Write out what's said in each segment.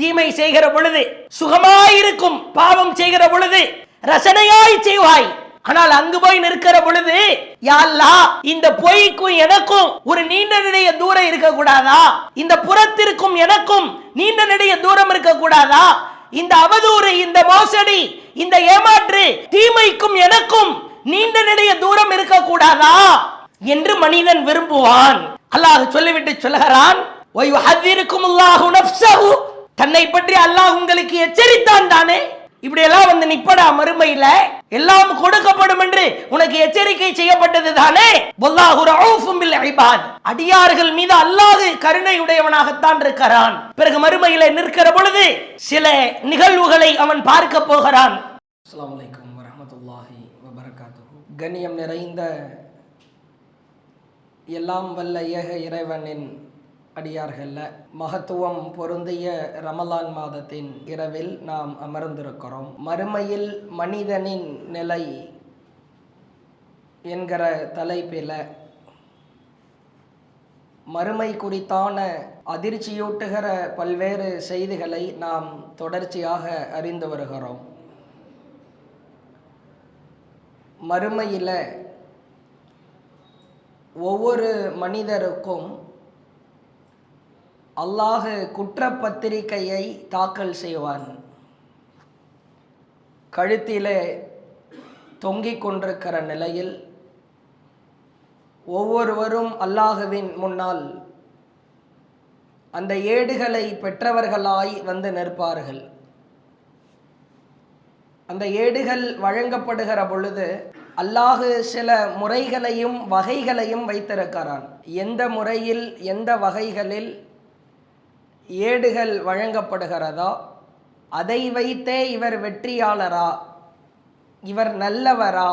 தீமை செய்கிற பொழுது சுகமாயிருக்கும், பாவம் செய்கிற பொழுது ரசனையாய் செய்வாய். ஆனால் அங்கு போய் நிற்கிற பொழுது, யா அல்லாஹ், இந்த பொய்க்கும் எனக்கும் ஒரு நீண்ட நெடிய தூரம் இருக்க கூடாதா? இந்த புறத்திற்கும் எனக்கும் நீண்ட நெடிய தூரம் இருக்க கூடாதா? இந்த அவதூறு, இந்த மோசடி, இந்த ஏமாற்று, தீமைக்கும் எனக்கும் நீண்ட நெடிய தூரம் இருக்க கூடாதா என்று மனிதன் விரும்புவான். அல்லாஹ் சொல்லிவிட்டு சொல்லுகிறான், தன்னை பற்றி அல்லாஹ் உங்களுக்கு எச்சரித்தான் தானே. இப்படி எல்லாம் வந்து நிப்படா, மறுமையில எல்லாம் கொடுக்கப்படும் என்று உனக்கு எச்சரிக்கை செய்யப்பட்டது தானே. அடியார்கள் மீது அல்லாஹ் கருணை உடையவனாகத்தான் இருக்கிறான். பிறகு மறுமையில நிற்கிற பொழுது சில நிகழ்வுகளை அவன் பார்க்க போகிறான். அஸ்ஸலாமு அலைக்கும் வரஹ்மத்துல்லாஹி வபரகாத்துஹு. கண்ணியம் நிறைந்த எல்லாம் வல்ல ஏக இறைவனின் அடியார்கள, மகத்துவம் பொருந்திய ரமலான் மாதத்தின் இரவில் நாம் அமர்ந்திருக்கிறோம். மறுமையில் மனிதனின் நிலை என்கிற தலைப்பில் மறுமை குறித்தான அதிர்ச்சியூட்டுகிற பல்வேறு செய்திகளை நாம் தொடர்ச்சியாக அறிந்து வருகிறோம். மறுமையில் ஒவ்வொரு மனிதருக்கும் அல்லாஹ் குற்றப்பத்திரிகையை தாக்கல் செய்வான். கழுத்திலே தொங்கிக் கொண்டிருக்கிற நிலையில் ஒவ்வொருவரும் அல்லாஹுவின் முன்னால் அந்த ஏடுகளை பெற்றவர்களாய் வந்து நிற்பார்கள். அந்த ஏடுகள் வழங்கப்படுகிற பொழுது அல்லாஹ் சில முறைகளையும் வகைகளையும் வைத்திருக்கிறான். எந்த முறையில், எந்த வகைகளில் ஏடுகள் வழங்கப்படுகிறதோ அதை வைத்தே இவர் வெற்றியாளரா, இவர் நல்லவரா,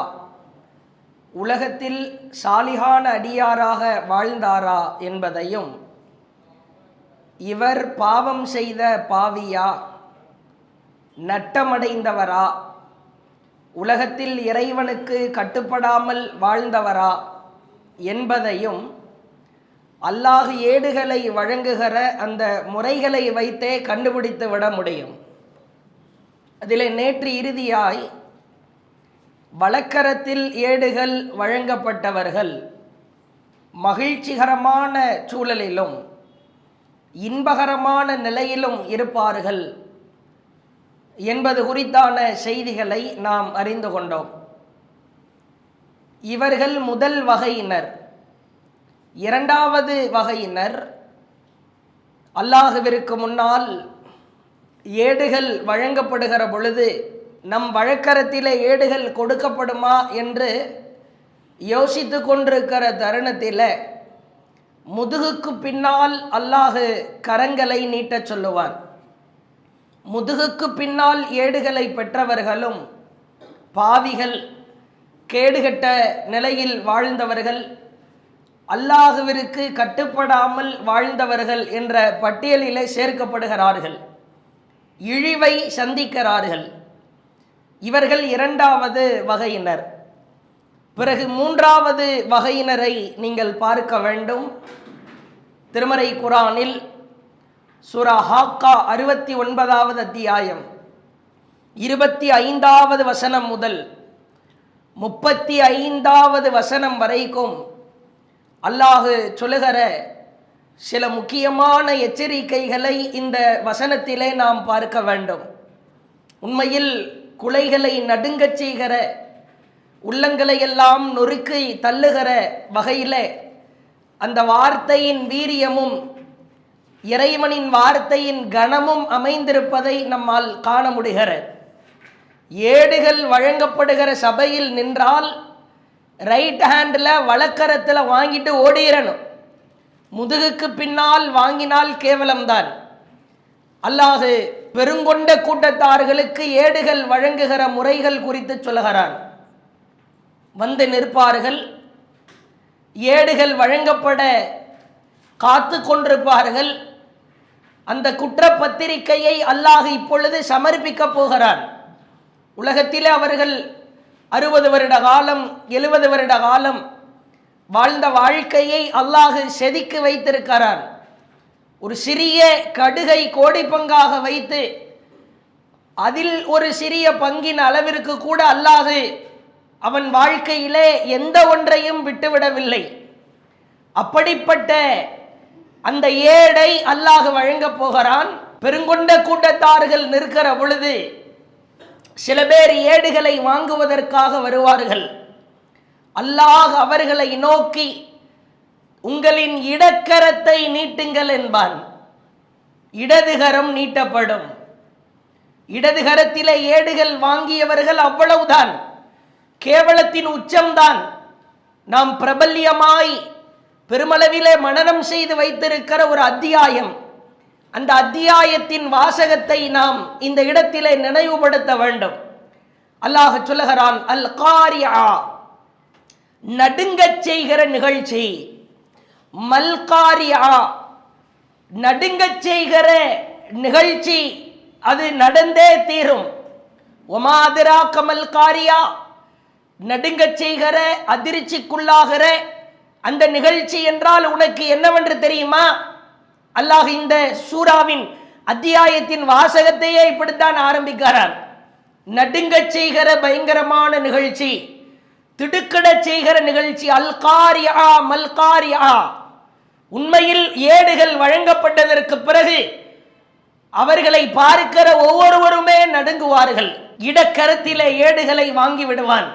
உலகத்தில் சாலிகான அடியாராக வாழ்ந்தாரா என்பதையும், இவர் பாவம் செய்த பாவியா, நட்டமடைந்தவரா, உலகத்தில் இறைவனுக்கு கட்டுப்படாமல் வாழ்ந்தவரா என்பதையும் அல்லாஹ் ஏடுகளை வழங்குகிற அந்த முறைகளை வைத்தே கண்டுபிடித்து விட முடியும். அதில் நேற்று இறுதியாய் வழக்கரத்தில் ஏடுகள் வழங்கப்பட்டவர்கள் மகிழ்ச்சிகரமான சூழலிலும் இன்பகரமான நிலையிலும் இருப்பார்கள் என்பது குறித்தான செய்திகளை நாம் அறிந்து கொண்டோம். இவர்கள் முதல் வகையினர். இரண்டாவது வகையினர், அல்லாஹுவிற்கு முன்னால் ஏடுகள் வழங்கப்படுகிற பொழுது நம் வழக்கரத்திலே ஏடுகள் கொடுக்கப்படுமா என்று யோசித்து கொண்டிருக்கிற தருணத்தில் முதுகுக்கு பின்னால் அல்லாஹ் கரங்களை நீட்டச் சொல்லுவான். முதுகுக்கு பின்னால் ஏடுகளை பெற்றவர்களும் பாவிகள், கேடுகட்ட நிலையில் வாழ்ந்தவர்கள், அல்லாஹுவிற்கு கட்டுப்படாமல் வாழ்ந்தவர்கள் என்ற பட்டியலிலே சேர்க்கப்படுகிறார்கள். இழிவை சந்திக்கிறார்கள். இவர்கள் இரண்டாவது வகையினர். பிறகு மூன்றாவது வகையினரை நீங்கள் பார்க்க வேண்டும். திருமறை குர்ஆனில் சூரா ஹாக்கா 69வது அத்தியாயம் 25வது வசனம் முதல் 35வது வசனம் வரைக்கும் அல்லாஹ் சொல்லுகிற சில முக்கியமான எச்சரிக்கைகளை இந்த வசனத்திலே நாம் பார்க்க வேண்டும். உண்மையில் குலைகளை நடுங்கச் செய்கிற, உள்ளங்களை எல்லாம் நொறுக்கி தள்ளுகிற வகையில் அந்த வார்த்தையின் வீரியமும் இறைவனின் வார்த்தையின் கனமும் அமைந்திருப்பதை நம்மால் காண முடிகிறது. ஏடுகள் வழங்கப்படுகிற சபையில் நின்றால் ரைட் ஹேண்டில் வலக்கரத்தில் வாங்கிட்டு ஓடிடணும். முதுகுக்கு பின்னால் வாங்கினால் கேவலம்தான். அல்லாஹ் பெருங்கொண்ட கூட்டத்தார்களுக்கு ஏடுகள் வழங்குகிற முறைகள் குறித்து சொல்லுகிறான். வந்து நிற்பார்கள், ஏடுகள் வழங்கப்பட காத்து கொண்டிருப்பார்கள். அந்த குற்றப்பத்திரிகையை அல்லாஹ் இப்பொழுது சமர்ப்பிக்க போகிறான். உலகத்தில் அவர்கள் 60 வருட காலம் 70 வருட காலம் வாழ்ந்த வாழ்க்கையை அல்லாஹ் செதுக்கி வைத்திருக்கிறான். ஒரு சிறிய கடுகை கோடி பங்காக வைத்து அதில் ஒரு சிறிய பங்கின் அளவிற்கு கூட அல்லாஹ் அவன் வாழ்க்கையிலே எந்த ஒன்றையும் விட்டுவிடவில்லை. அப்படிப்பட்ட அந்த ஏடை அல்லாஹ் வழங்கப் போகிறான். பெருங்கொண்ட கூட்டத்தார்கள் நிற்கிற பொழுது சில பேர் ஏடுகளை வாங்குவதற்காக வருவார்கள். அல்லாஹ் அவர்களை நோக்கி உங்களின் இடக்கரத்தை நீட்டுங்கள் என்பான். இடதுகரம் நீட்டப்படும். இடதுகரத்திலே ஏடுகள் வாங்கியவர்கள் அவ்வளவுதான், கேவலத்தின் உச்சம்தான். நாம் பிரபல்யமாய் பெருமளவிலே மனனம் செய்து வைத்திருக்கிற ஒரு அத்தியாயம், அந்த அத்தியாயத்தின் வாசகத்தை நாம் இந்த இடத்திலே நினைவுபடுத்த வேண்டும். அல்லாஹ் சொல்லுகிறான், அல் காரியா, நடுங்கச் செய்கிற நிகழ்ச்சி. மல்காரியா, நடுங்கச் செய்கிற நிகழ்ச்சி, அது நடந்தே தீரும். ஒமாதிரா கமல் காரியா, நடுங்கச் செய்கிற அதிர்ச்சிக்குள்ளாகிற அந்த நிகழ்ச்சி என்றால் உனக்கு என்னவென்று தெரியுமா? அல்லாஹ் இந்த சூராவின் அத்தியாயத்தின் வாசகத்தையே இப்படித்தான் ஆரம்பிக்கிறான். நடுங்கச் செய்கிற பயங்கரமான நிகழ்ச்சி, திடுக்கிடச் செய்கிற நிகழ்ச்சி. அல் காரியா மல்காரியா. உண்மையில் ஏடுகள் வழங்கப்பட்டதற்கு பிறகு அவர்களை பார்க்கிற ஒவ்வொருவருமே நடுங்குவார்கள். இடக்கரத்திலே ஏடுகளை வாங்கி விடுவான்.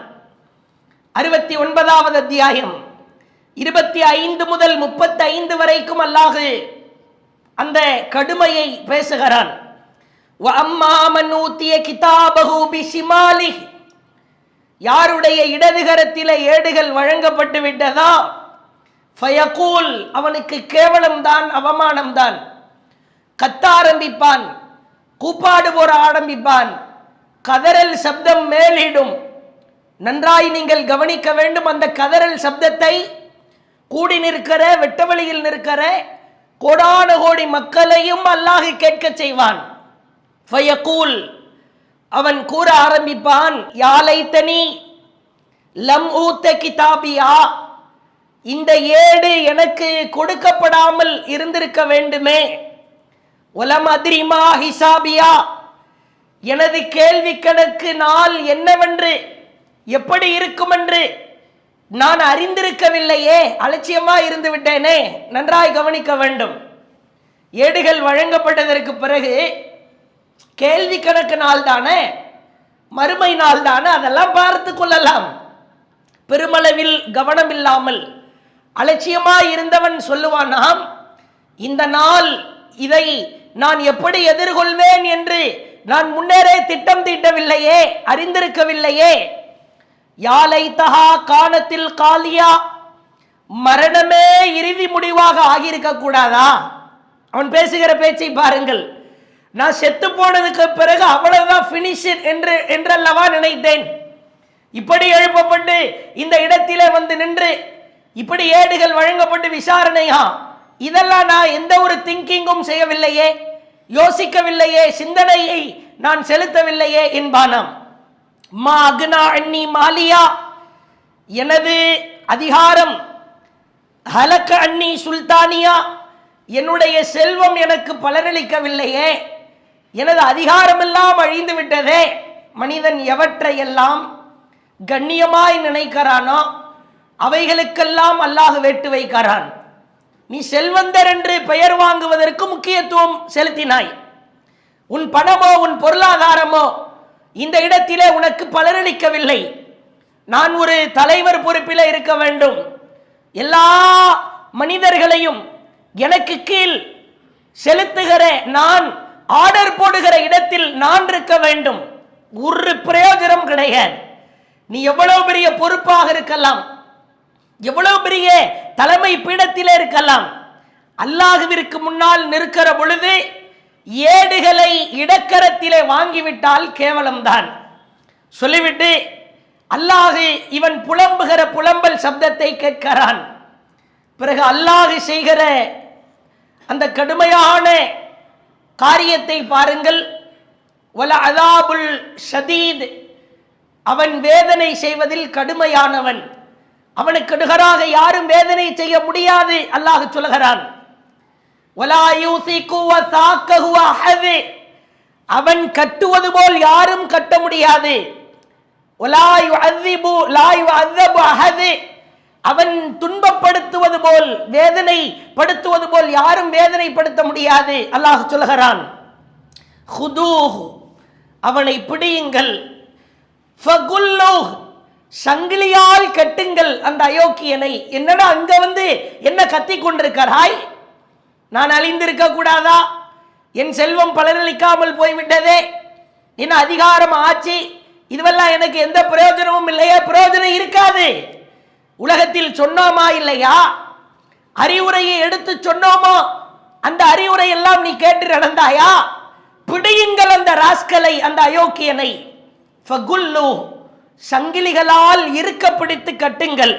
69வது அத்தியாயம் 25 முதல் 35 வரைக்கும் அல்லாஹ் அந்த கடுமையை பேசுகிறான். யாருடைய இடதுகரத்திலே ஏடுகள் வழங்கப்பட்டு விட்டதா, ஃபயகூல், அவனுக்கு கேவலம்தான், அவமானம்தான். கத்த ஆரம்பிப்பான், கூப்பாடு போட ஆரம்பிப்பான், கதறல் சப்தம் மேலிடும். நன்றாய் நீங்கள் கவனிக்க வேண்டும். அந்த கதறல் சப்தத்தை கூடி நிற்கிற வெட்டவெளியில் நிற்கிற கோடான கோடி மக்களையும் அல்லாஹ் கேட்க செய்வான். ஃபயகூல், அவன் கூற ஆரம்பிப்பான், யா லைத்தனி லம் ஊத்த கிதாபியா, இந்த ஏடு எனக்கு கொடுக்கப்படாமல் இருந்திருக்க வேண்டுமே. ஒலம் அதிரிமா ஹிசாபியா, எனது கேள்வி கணக்கு நாள் என்னவென்று, எப்படி இருக்கும் என்று நான் அறிந்திருக்கவில்லையே, அலட்சியமா இருந்து விட்டேனே. நன்றாய் கவனிக்க வேண்டும். ஏடுகள் வழங்கப்பட்டதற்கு பிறகு கேள்வி கணக்கு நாள் தானே, மறுமை நாள் தானே, அதெல்லாம் பார்த்து கொள்ளலாம். பெருமளவில் கவனம் இல்லாமல் அலட்சியமாய் இருந்தவன் சொல்லுவானாம், இந்த நாள், இதை நான் எப்படி எதிர்கொள்வேன் என்று நான் முன்னரே திட்டம் தீட்டவில்லையே, அறிந்திருக்கவில்லையே. யாலைத்தஹா கானத்தில் காலியா, மரணமே இறுதி முடிவாக ஆகியிருக்க கூடாதா? அவன் பேசுகிற பேச்சை பாருங்கள். நான் செத்து போனதுக்கு பிறகு அவ்வளவுதான் பினிஷ் என்றல்லவா நினைத்தேன். இப்படி எழுப்பப்பட்டு இந்த இடத்திலே வந்து நின்று இப்படி ஏடுகள் வழங்கப்பட்டு விசாரணையா, இதெல்லாம் நான் எந்த ஒரு திங்கிங்கும் செய்யவில்லையே, யோசிக்கவில்லையே, சிந்தனையை நான் செலுத்தவில்லையே என்பானாம். மா அக்னா அன்னி மாலியா, எனது அதிகாரம், ஹலக்க அன்னி சுல்தானியா, என்னுடைய செல்வம் எனக்கு பலனளிக்கவில்லையே, எனது அதிகாரமெல்லாம் அழிந்து விட்டதே. மனிதன் எவற்றையெல்லாம் கண்ணியமாய் நினைக்கிறானோ அவைகளுக்கெல்லாம் அல்லாஹ் வேட்டு வைக்கிறான். நீ செல்வந்தர் என்று பெயர் வாங்குவதற்கு முக்கியத்துவம் செலுத்தினாய். உன் பணமோ உன் பொருளாதாரமோ இந்த இடத்திலே உனக்கு பலனளிக்கவில்லை. நான் ஒரு தலைவர் பொறுப்பில் இருக்க வேண்டும், எல்லா மனிதர்களையும் எனக்கு கீழ் செலுத்துகிற, நான் ஆர்டர் போடுகிற இடத்தில் நான் இருக்க வேண்டும். ஒரு பிரயோஜனம் கிடையாது. நீ எவ்வளவு பெரிய பொறுப்பாக இருக்கலாம், எவ்வளவு பெரிய தலைமை பீடத்திலே இருக்கலாம், அல்லாஹ்விற்கு முன்னால் நிற்கிற பொழுது ஏடுகளை இடக்கரத்திலே வாங்கிவிட்டால் கேவலம்தான். சொல்லிவிட்டு அல்லாஹ் இவன் புலம்புகிற புலம்பல் சப்தத்தை கேட்கிறான். பிறகு அல்லாஹ் செய்கிற அந்த கடுமையான காரியத்தை பாருங்கள். வல அதாபுல் ஷதீத், அவன் வேதனை செய்வதில் கடுமையானவன். அவனுக்கு நிகராக யாரும் வேதனை செய்ய முடியாது. அல்லாஹ் சொல்கிறான், வலா யூசிகு வசாக்கஹு அஹது, அவன் கட்டுவது போல் யாரும் கட்ட முடியாது. வலா யுஅذிபு லா யுஅذபு அஹது, அவன் துன்பப்படுத்துவது போல் வேதனைப்படுத்துவது போல் யாரும் வேதனைப்படுத்த முடியாது. அல்லாஹ் சொல்கிறான், ஹுதூஹு, அவனை பிடியுங்கள், ஃபகுல்லூஹ், சங்கிலியால் கட்டுங்கள் அந்த அயோக்கியனை. என்னடா அங்க வந்து என்ன கத்தி கொண்டிருக்கிறாய்? நான் அழிந்திருக்க கூடாதா? என் செல்வம் பலனளிக்காமல் போய்விட்டதே, என் அதிகாரம் ஆட்சி இதுவெல்லாம் எனக்கு எந்த பிரயோஜனமும் இல்லையா? பிரயோஜனம் இருக்காது. உலகத்தில் சொன்னோமா இல்லையா? அறிவுரையை எடுத்து சொன்னோமா? அந்த அறிவுரை எல்லாம் நீ கேட்டு நடந்தாயா? பிடியுங்கள் அந்த ராஸ்கலை, அந்த அயோக்கியனை. ஃபகுல்லு, சங்கிலிகளால் இருக்க பிடித்து கட்டுங்கள்.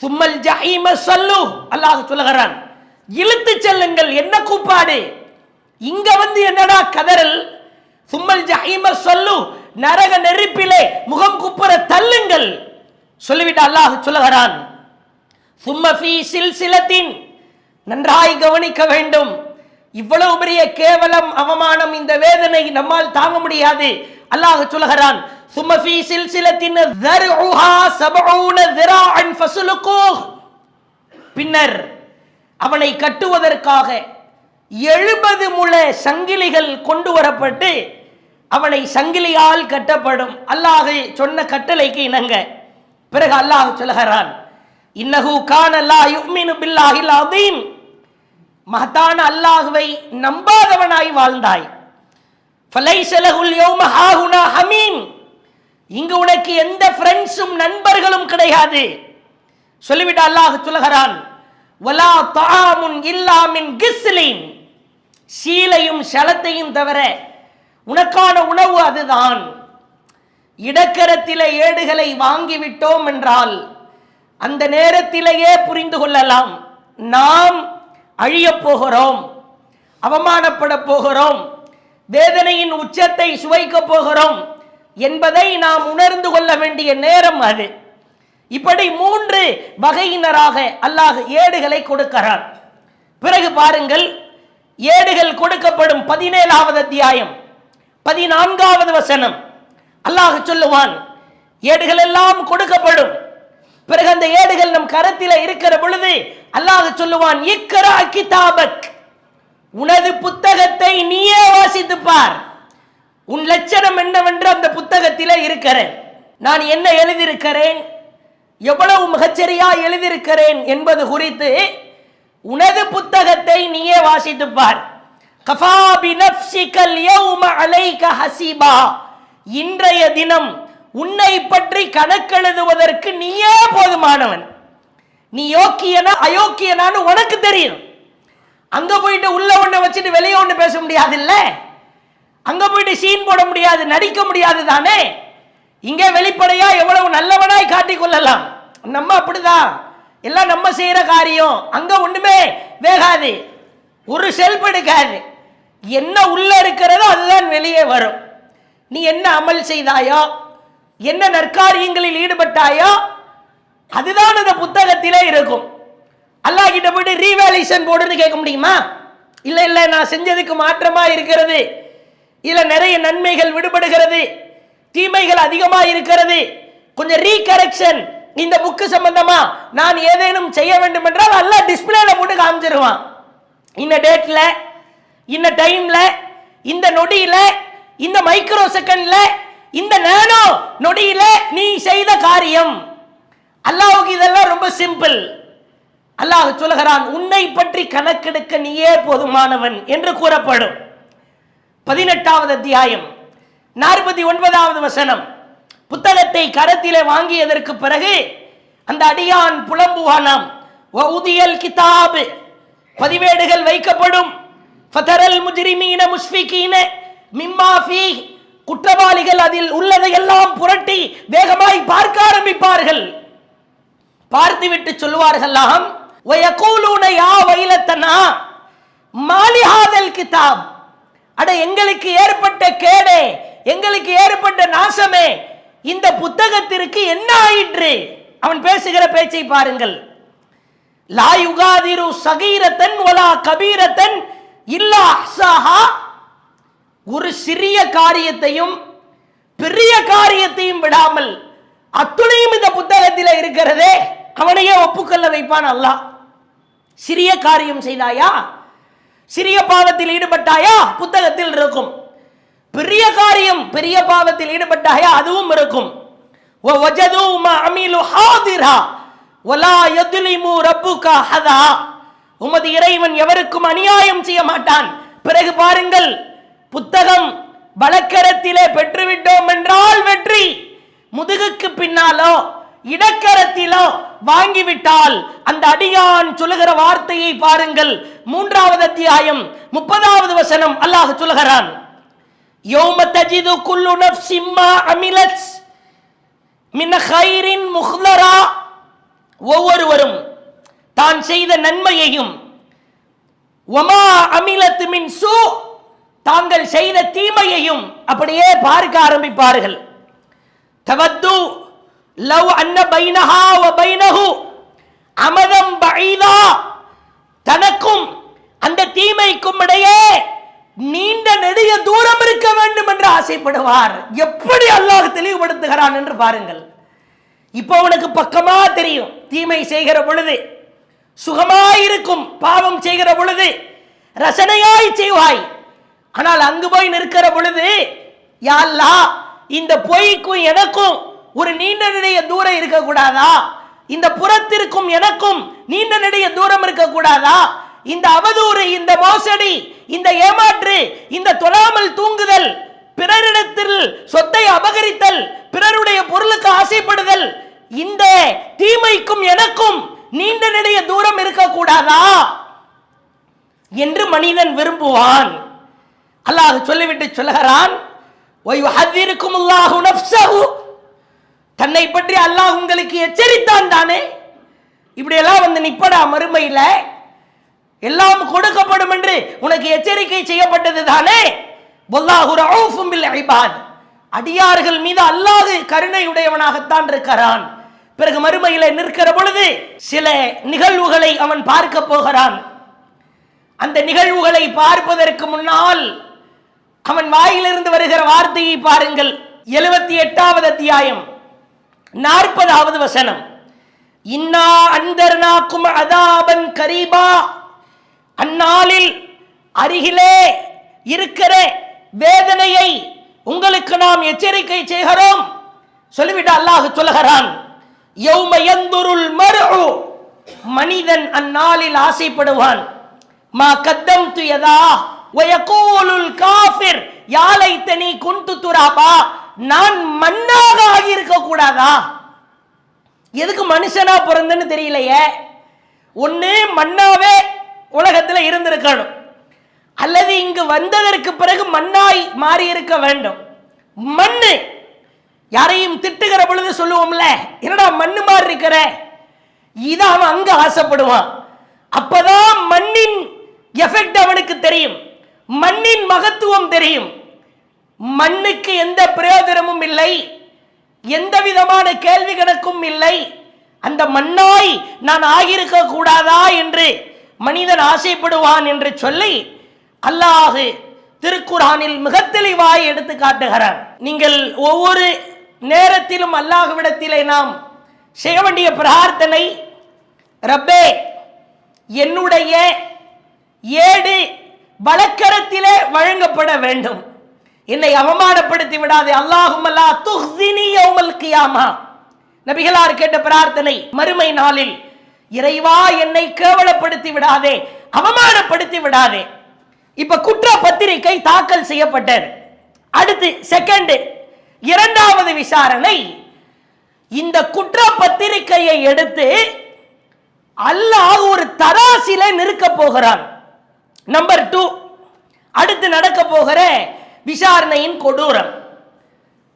சும்மல் ஜஹீம ஸல்லு, அல்லாஹ் சொல்கிறான், இழுத்து செல்லுங்கள். என்ன கூப்பாடு இங்க வந்து? என்னடா கதறல்? சும்மல் ஜஹீம ஸல்லு, நரக நெருப்பிலே முகம் குப்புற தள்ளுங்கள். சொல்லிவிட்டு அல்லாஹ் சொல்லுகிறான், சும்ம ஃபீ சில்சிலத்தின், நன்றாய் கவனிக்க வேண்டும். இவ்வளவு பெரிய கேவலம், அவமானம், இந்த வேதனை நம்மால் தாங்க முடியாது. அல்லாஹ் சொல்லுகிறான், சும்ம ஃபீ சில்சிலத்தின் ذرعها 70 ذراعا فسلكوه, பின்னர் அவனை கட்டுவதற்காக 70 முழ சங்கிலிகள் கொண்டு வரப்பட்டு அவனை சங்கிலியால் கட்டப்படும். அல்லாஹ் சொன்ன கட்டளைக்கு இணங்க. பிறகு அல்லாஹ் சொல்கிறான், இன்னஹு கான லா யுமினு பில்லாஹில் அதீம், மஹதான அல்லாஹ்வை நம்பாதவனாய் வாழ்ந்தாய். ஃபலைஸ லஹுல் யௌம ஹாஹுனா ஹமீம், இங்கு உனக்கு எந்த ஃப்ரெண்ட்ஸும் நண்பர்களும் கிடையாது. சொல்லிவிட்டு அல்லாஹ் சொல்கிறான், வலா தஆமுன் இல்லா மின் கிஸ்லின், சீலையும் சலத்தையும் தவிர உனக்கான உணவு அதுதான். இடக்கரத்திலே ஏடுகளை வாங்கிவிட்டோம் என்றால் அந்த நேரத்திலேயே புரிந்து கொள்ளலாம், நாம் அழியப் போகிறோம், அவமானப்பட போகிறோம், வேதனையின் உச்சத்தை சுவைக்க போகிறோம் என்பதை நாம் உணர்ந்து கொள்ள வேண்டிய நேரம் அது. இப்படி 3 வகையினராக அல்லாஹ் ஏடுகளை கொடுக்கிறான். பிறகு பாருங்கள், ஏடுகள் கொடுக்கப்படும் 17வது அத்தியாயம் 14வது வசனம். அல்லாஹ் சொல்லுவான், ஏடுகள் எல்லாம் கொடுக்கப்படும். பிறகு அந்த ஏடுகள் நம் கரத்தில் இருக்கிற பொழுது அல்லாஹ் சொல்லுவான், இக்ரா கிதாபக், உனது புத்தகத்தை நீயே வாசித்து பார். உன் லட்சணம் என்னவென்று அந்த புத்தகத்திலே இருக்கிறேன். நான் என்ன எழுதியிருக்கிறேன், எவ்வளவு மிகச்சரியா எழுதியிருக்கிறேன் என்பது குறித்து உனது புத்தகத்தை நீயே வாசித்து பார். கஃபா பினஃப்ஸிகல் யௌம அலைக ஹஸீபா, இன்றைய தினம் உன்னை பற்றி கணக்கெழுதுவதற்கு நீயே போதுமானவன். நீ யோக்கியனா அயோக்கியனான்னு உனக்கு தெரியும். அங்க போயிட்டு உள்ள ஒண்ணு வச்சுட்டு வெளியே ஒண்ணு பேச முடியாது இல்ல, அங்க போயிட்டு சீன் போட முடியாது, நடிக்க முடியாது தானே. இங்கே வெளிப்படையா எவ்வளவு நல்லவனாய் காட்டிக் கொள்ளலாம். நம்ம அப்படிதான், எல்லாம் நம்ம செய்யற காரியம். அங்க ஒண்ணுமே வேகாது, ஒரு செல்ஃப் எடுக்காது. என்ன உள்ள இருக்கிறதோ அதுதான் வெளியே வரும். நீ என்ன அமல் செய்தாயோ, என்ன நற்காரியங்களில் ஈடுபட்டாயோ அதுதான் அந்த புத்தகத்திலே இருக்கும். அல்லாஹ் கிட்ட போயிட்டு ரீவேல்யூஷன் போடுன்னு கேட்க முடியுமா? இல்ல இல்ல, நான் செஞ்சதுக்கு மாற்றமா இருக்கிறது, இதுல நிறைய நன்மைகள் விடுபடுகிறது, தீமைகள் அதிகமா இருக்கிறது, கொஞ்சம் ரீகரெக்ஷன் இந்த புக்கு சம்பந்தமா நான் ஏதேனும் செய்ய வேண்டும் என்றால் அல்லாஹ் டிஸ்பிளேல போட்டு காமிச்சிருவான். இந்த டேட்ல, இந்த டைம்ல, இந்த நொடியில, இந்த மைக்ரோ செகண்ட்ல, இந்த நானோ நொடியில நீ செய்த காரியம். அல்லாஹ்வுக்கு இதெல்லாம் ரொம்ப சிம்பிள். அல்லாஹ் சொல்கிறான், உன்னை பற்றி கணக்கெடுக்க நீயே போதுமானவன் என்று கூறப்படும். 18வது அத்தியாயம் 49வது வசனம். புத்தகத்தை கரத்திலே வாங்கியதற்கு பிறகு அந்த அடியான் புலம்புவானாம். வஉதியல் கிதாப், பதிவேடுகள் வைக்கப்படும். ஃபதரல் முஜ்ரிமீன முஷ்ஃபிகீன மிம்மா ஃபீஹ், குற்றவாளிகள் அதில் உள்ளதை எல்லாம் புரட்டி வேகமாய் பார்க்க ஆரம்பிப்பார்கள். பார்த்துவிட்டு சொல்லுவார்களாம், வயகூலூன யா வைலத்தனா மாலி ஹாதல் கிதாப், அட எங்களுக்கு ஏற்பட்ட கேடே, எங்களுக்கு ஏற்பட்ட நாசமே, இந்த புத்தகத்திற்கு என்ன ஆயிற்று? அவன் பேசுகிற பேச்சை பாருங்கள். லா யுகாதிரு சகீரத்தன் வலா கபீரத்தன் இல்லா அஹ்ஸாஹா, ஒரு சிறிய காரியத்தையும் பெரிய காரியத்தையும் விடாமல் அத்துணையும் இந்த புத்தகத்தில் இருக்கிறதே, அவனையே ஒப்புக்கொள்ள வைப்பான் அல்லாஹ். சிறிய காரியம் செய்தாயா, சிறிய பாவத்தில் ஈடுபட்டாயா, புத்தகத்தில் இருக்கும். பெரிய காரியம் பெரிய பாவத்தில் ஈடுபட்டாயா, அதுவும் இருக்கும். வஜது மா அமிலு ஹாதிரா வலா யத்லிமு ரப்புக ஹதா, உமது இறைவன் எவருக்கும் அநியாயம் செய்ய மாட்டான். பிறகு பாருங்கள், புத்தகம் வலக்கரத்திலே பெற்றுவிட்டோம் என்றால் வெற்றி, முதுகுக்கு பின்னாலோ இடக்கரத்திலோ வாங்கிவிட்டால் அந்த அடியான் சொல்லுகிற வார்த்தையை பாருங்கள். 3வது அத்தியாயம் 30வது வசனம் அல்லாஹ் சொல்லுகிறான், யௌம தஜிது குல்லு நஃப்ஸின் மா அமிலத் மின் கைரின் முஹ்லரா, ஒவ்வொருவரும் தான் செய்த நன்மையையும் வமா அமிலத் மின் சூ, தாங்கள் செய்த தீமையையும் அப்படியே பார்க்க ஆரம்பிப்பார்கள். தவத்து லவ் அன்ன பைனஹா வ பைனஹு அமதம் பஈதா, தனக்கும் அந்த தீமைக்கும் இடையே நீண்ட நெடிய தூரம் இருக்க வேண்டும் என்று ஆசைப்படுவார். எப்படி அல்லாஹ் தெளிவுபடுத்துகிறான் என்று பாருங்கள். இப்போ உனக்கு பக்கமா தெரியும், தீமை செய்கிற பொழுது சுகமாயிருக்கும், பாவம் செய்கிற பொழுது ரசனையாய் செய்வாய். ஆனால் அங்கு போய் நிற்கிற பொழுது, யா அல்லாஹ், இந்த பொய்க்கும் எனக்கும் ஒரு நீண்ட நெடிய தூரம் இருக்கக்கூடாதா, இந்த புறத்திற்கும் எனக்கும் நீண்ட நெடிய தூரம் இருக்கக்கூடாதா, இந்த அவதூறு, இந்த மோசடி, இந்த ஏமாற்று, இந்த தொழாமல் தூங்குதல், பிறரிடத்தில் சொத்தை அபகரித்தல், பிறருடைய பொருளுக்கு ஆசைப்படுதல், இந்த தீமைக்கும் எனக்கும் நீண்ட நெடிய தூரம் இருக்கக்கூடாதா என்று மனிதன் விரும்புவான். அல்லாஹ் சொல்லிவிட்டு சொல்லுகிறான், தன்னை பற்றி அல்லாஹ் உங்களுக்கு எச்சரித்தான் தானே. இப்படியெல்லாம் வந்து நிப்படா, மறுமையில் எல்லாம் கொடுக்கப்படும் என்று உனக்கு எச்சரிக்கை செய்யப்பட்டது தானே. வல்லாஹு ரഊஃபும் பில் இபாத், அடியார்கள் மீது அல்லாஹ் கருணை உடையவனாகத்தான் இருக்கிறான். பிறகு மறுமையில் நிற்கிற பொழுது சில நிகழ்வுகளை அவன் பார்க்க போகிறான். அந்த நிகழ்வுகளை பார்ப்பதற்கு முன்னால் அவன் வாயிலிருந்து வருகிற வார்த்தையை பாருங்கள். 78வது அத்தியாயம் 40வது வசனம், இன்னா அன்தர்னாக்கும் அதாபன் கரீபா, அந்நாளில் அருகிலே இருக்கிற வேதனையை உங்களுக்கு நாம் எச்சரிக்கை செய்கிறோம். சொல்லிவிட்டு அல்லாஹ் சொல்லுகிறான், யௌம யந்துருல் மர்உ, மனிதன் அந்நாளில் ஆசைப்படுவான், மா கத்தம்து யதா வயகூலுல் காஃபிர் யா லைத்தனி குன்து துராபா, நான் மண்ணாக ஆகியிருக்க கூடாதா. எதுக்கு மனுஷனா பிறந்தன்னு தெரியலையே. ஒன்று மண்ணாவே உலகத்தில் இருந்திருக்கணும், அல்லது இங்கு வந்ததற்கு பிறகு மண்ணாய் மாறி இருக்க வேண்டும். மண்ணு, யாரையும் திட்டுகிற பொழுது சொல்லுவோம்ல, என்னடா மண்ணு மாதிரி இருக்கிற, இதை அவன் அங்க ஆசைப்படுவான். அப்பதான் மண்ணின் எஃபெக்ட் அவனுக்கு தெரியும், மண்ணின் மகத்துவம் தெரியும். மண்ணுக்கு எந்த பிரயோஜனமும் இல்லை, எந்த விதமான கேள்வி கணக்கும் இல்லை. அந்த மண்ணாய் நான் ஆகியிருக்க கூடாதா என்று மனிதன் ஆசைப்படுவான் என்று சொல்லி அல்லாஹ் திருக்குர்ஆனில் மிக தெளிவாய் எடுத்து காட்டுகிறான். நீங்கள் ஒவ்வொரு நேரத்திலும் அல்லாஹ்விடத்திலே நாம் செய்ய வேண்டிய பிரார்த்தனை, ரப்பே, என்னுடைய ஏடு வலக்கரத்திலே வழங்கப்பட வேண்டும், என்னை அவமானப்படுத்தி விடாதே. அல்லாஹும்ம லா துஹ்ஸினி யௌமல் கியாமா, நபிகளார் கேட்ட பிரார்த்தனை. மறுமை நாளில் இறைவா, என்னை கேவலப்படுத்தி விடாதே, அவமானப்படுத்தி விடாதே. இப்ப குற்ற பத்திரிகை தாக்கல் செய்யப்பட்டது. அடுத்து செகண்ட், 2வது விசாரணை. இந்த குற்ற பத்திரிகையை எடுத்து அல்லாஹ் ஒரு தராசில நிற்க போகிறான். நம்பர் 2, அடுத்து நடக்க போகிற விசாரணையின் கொடூரம்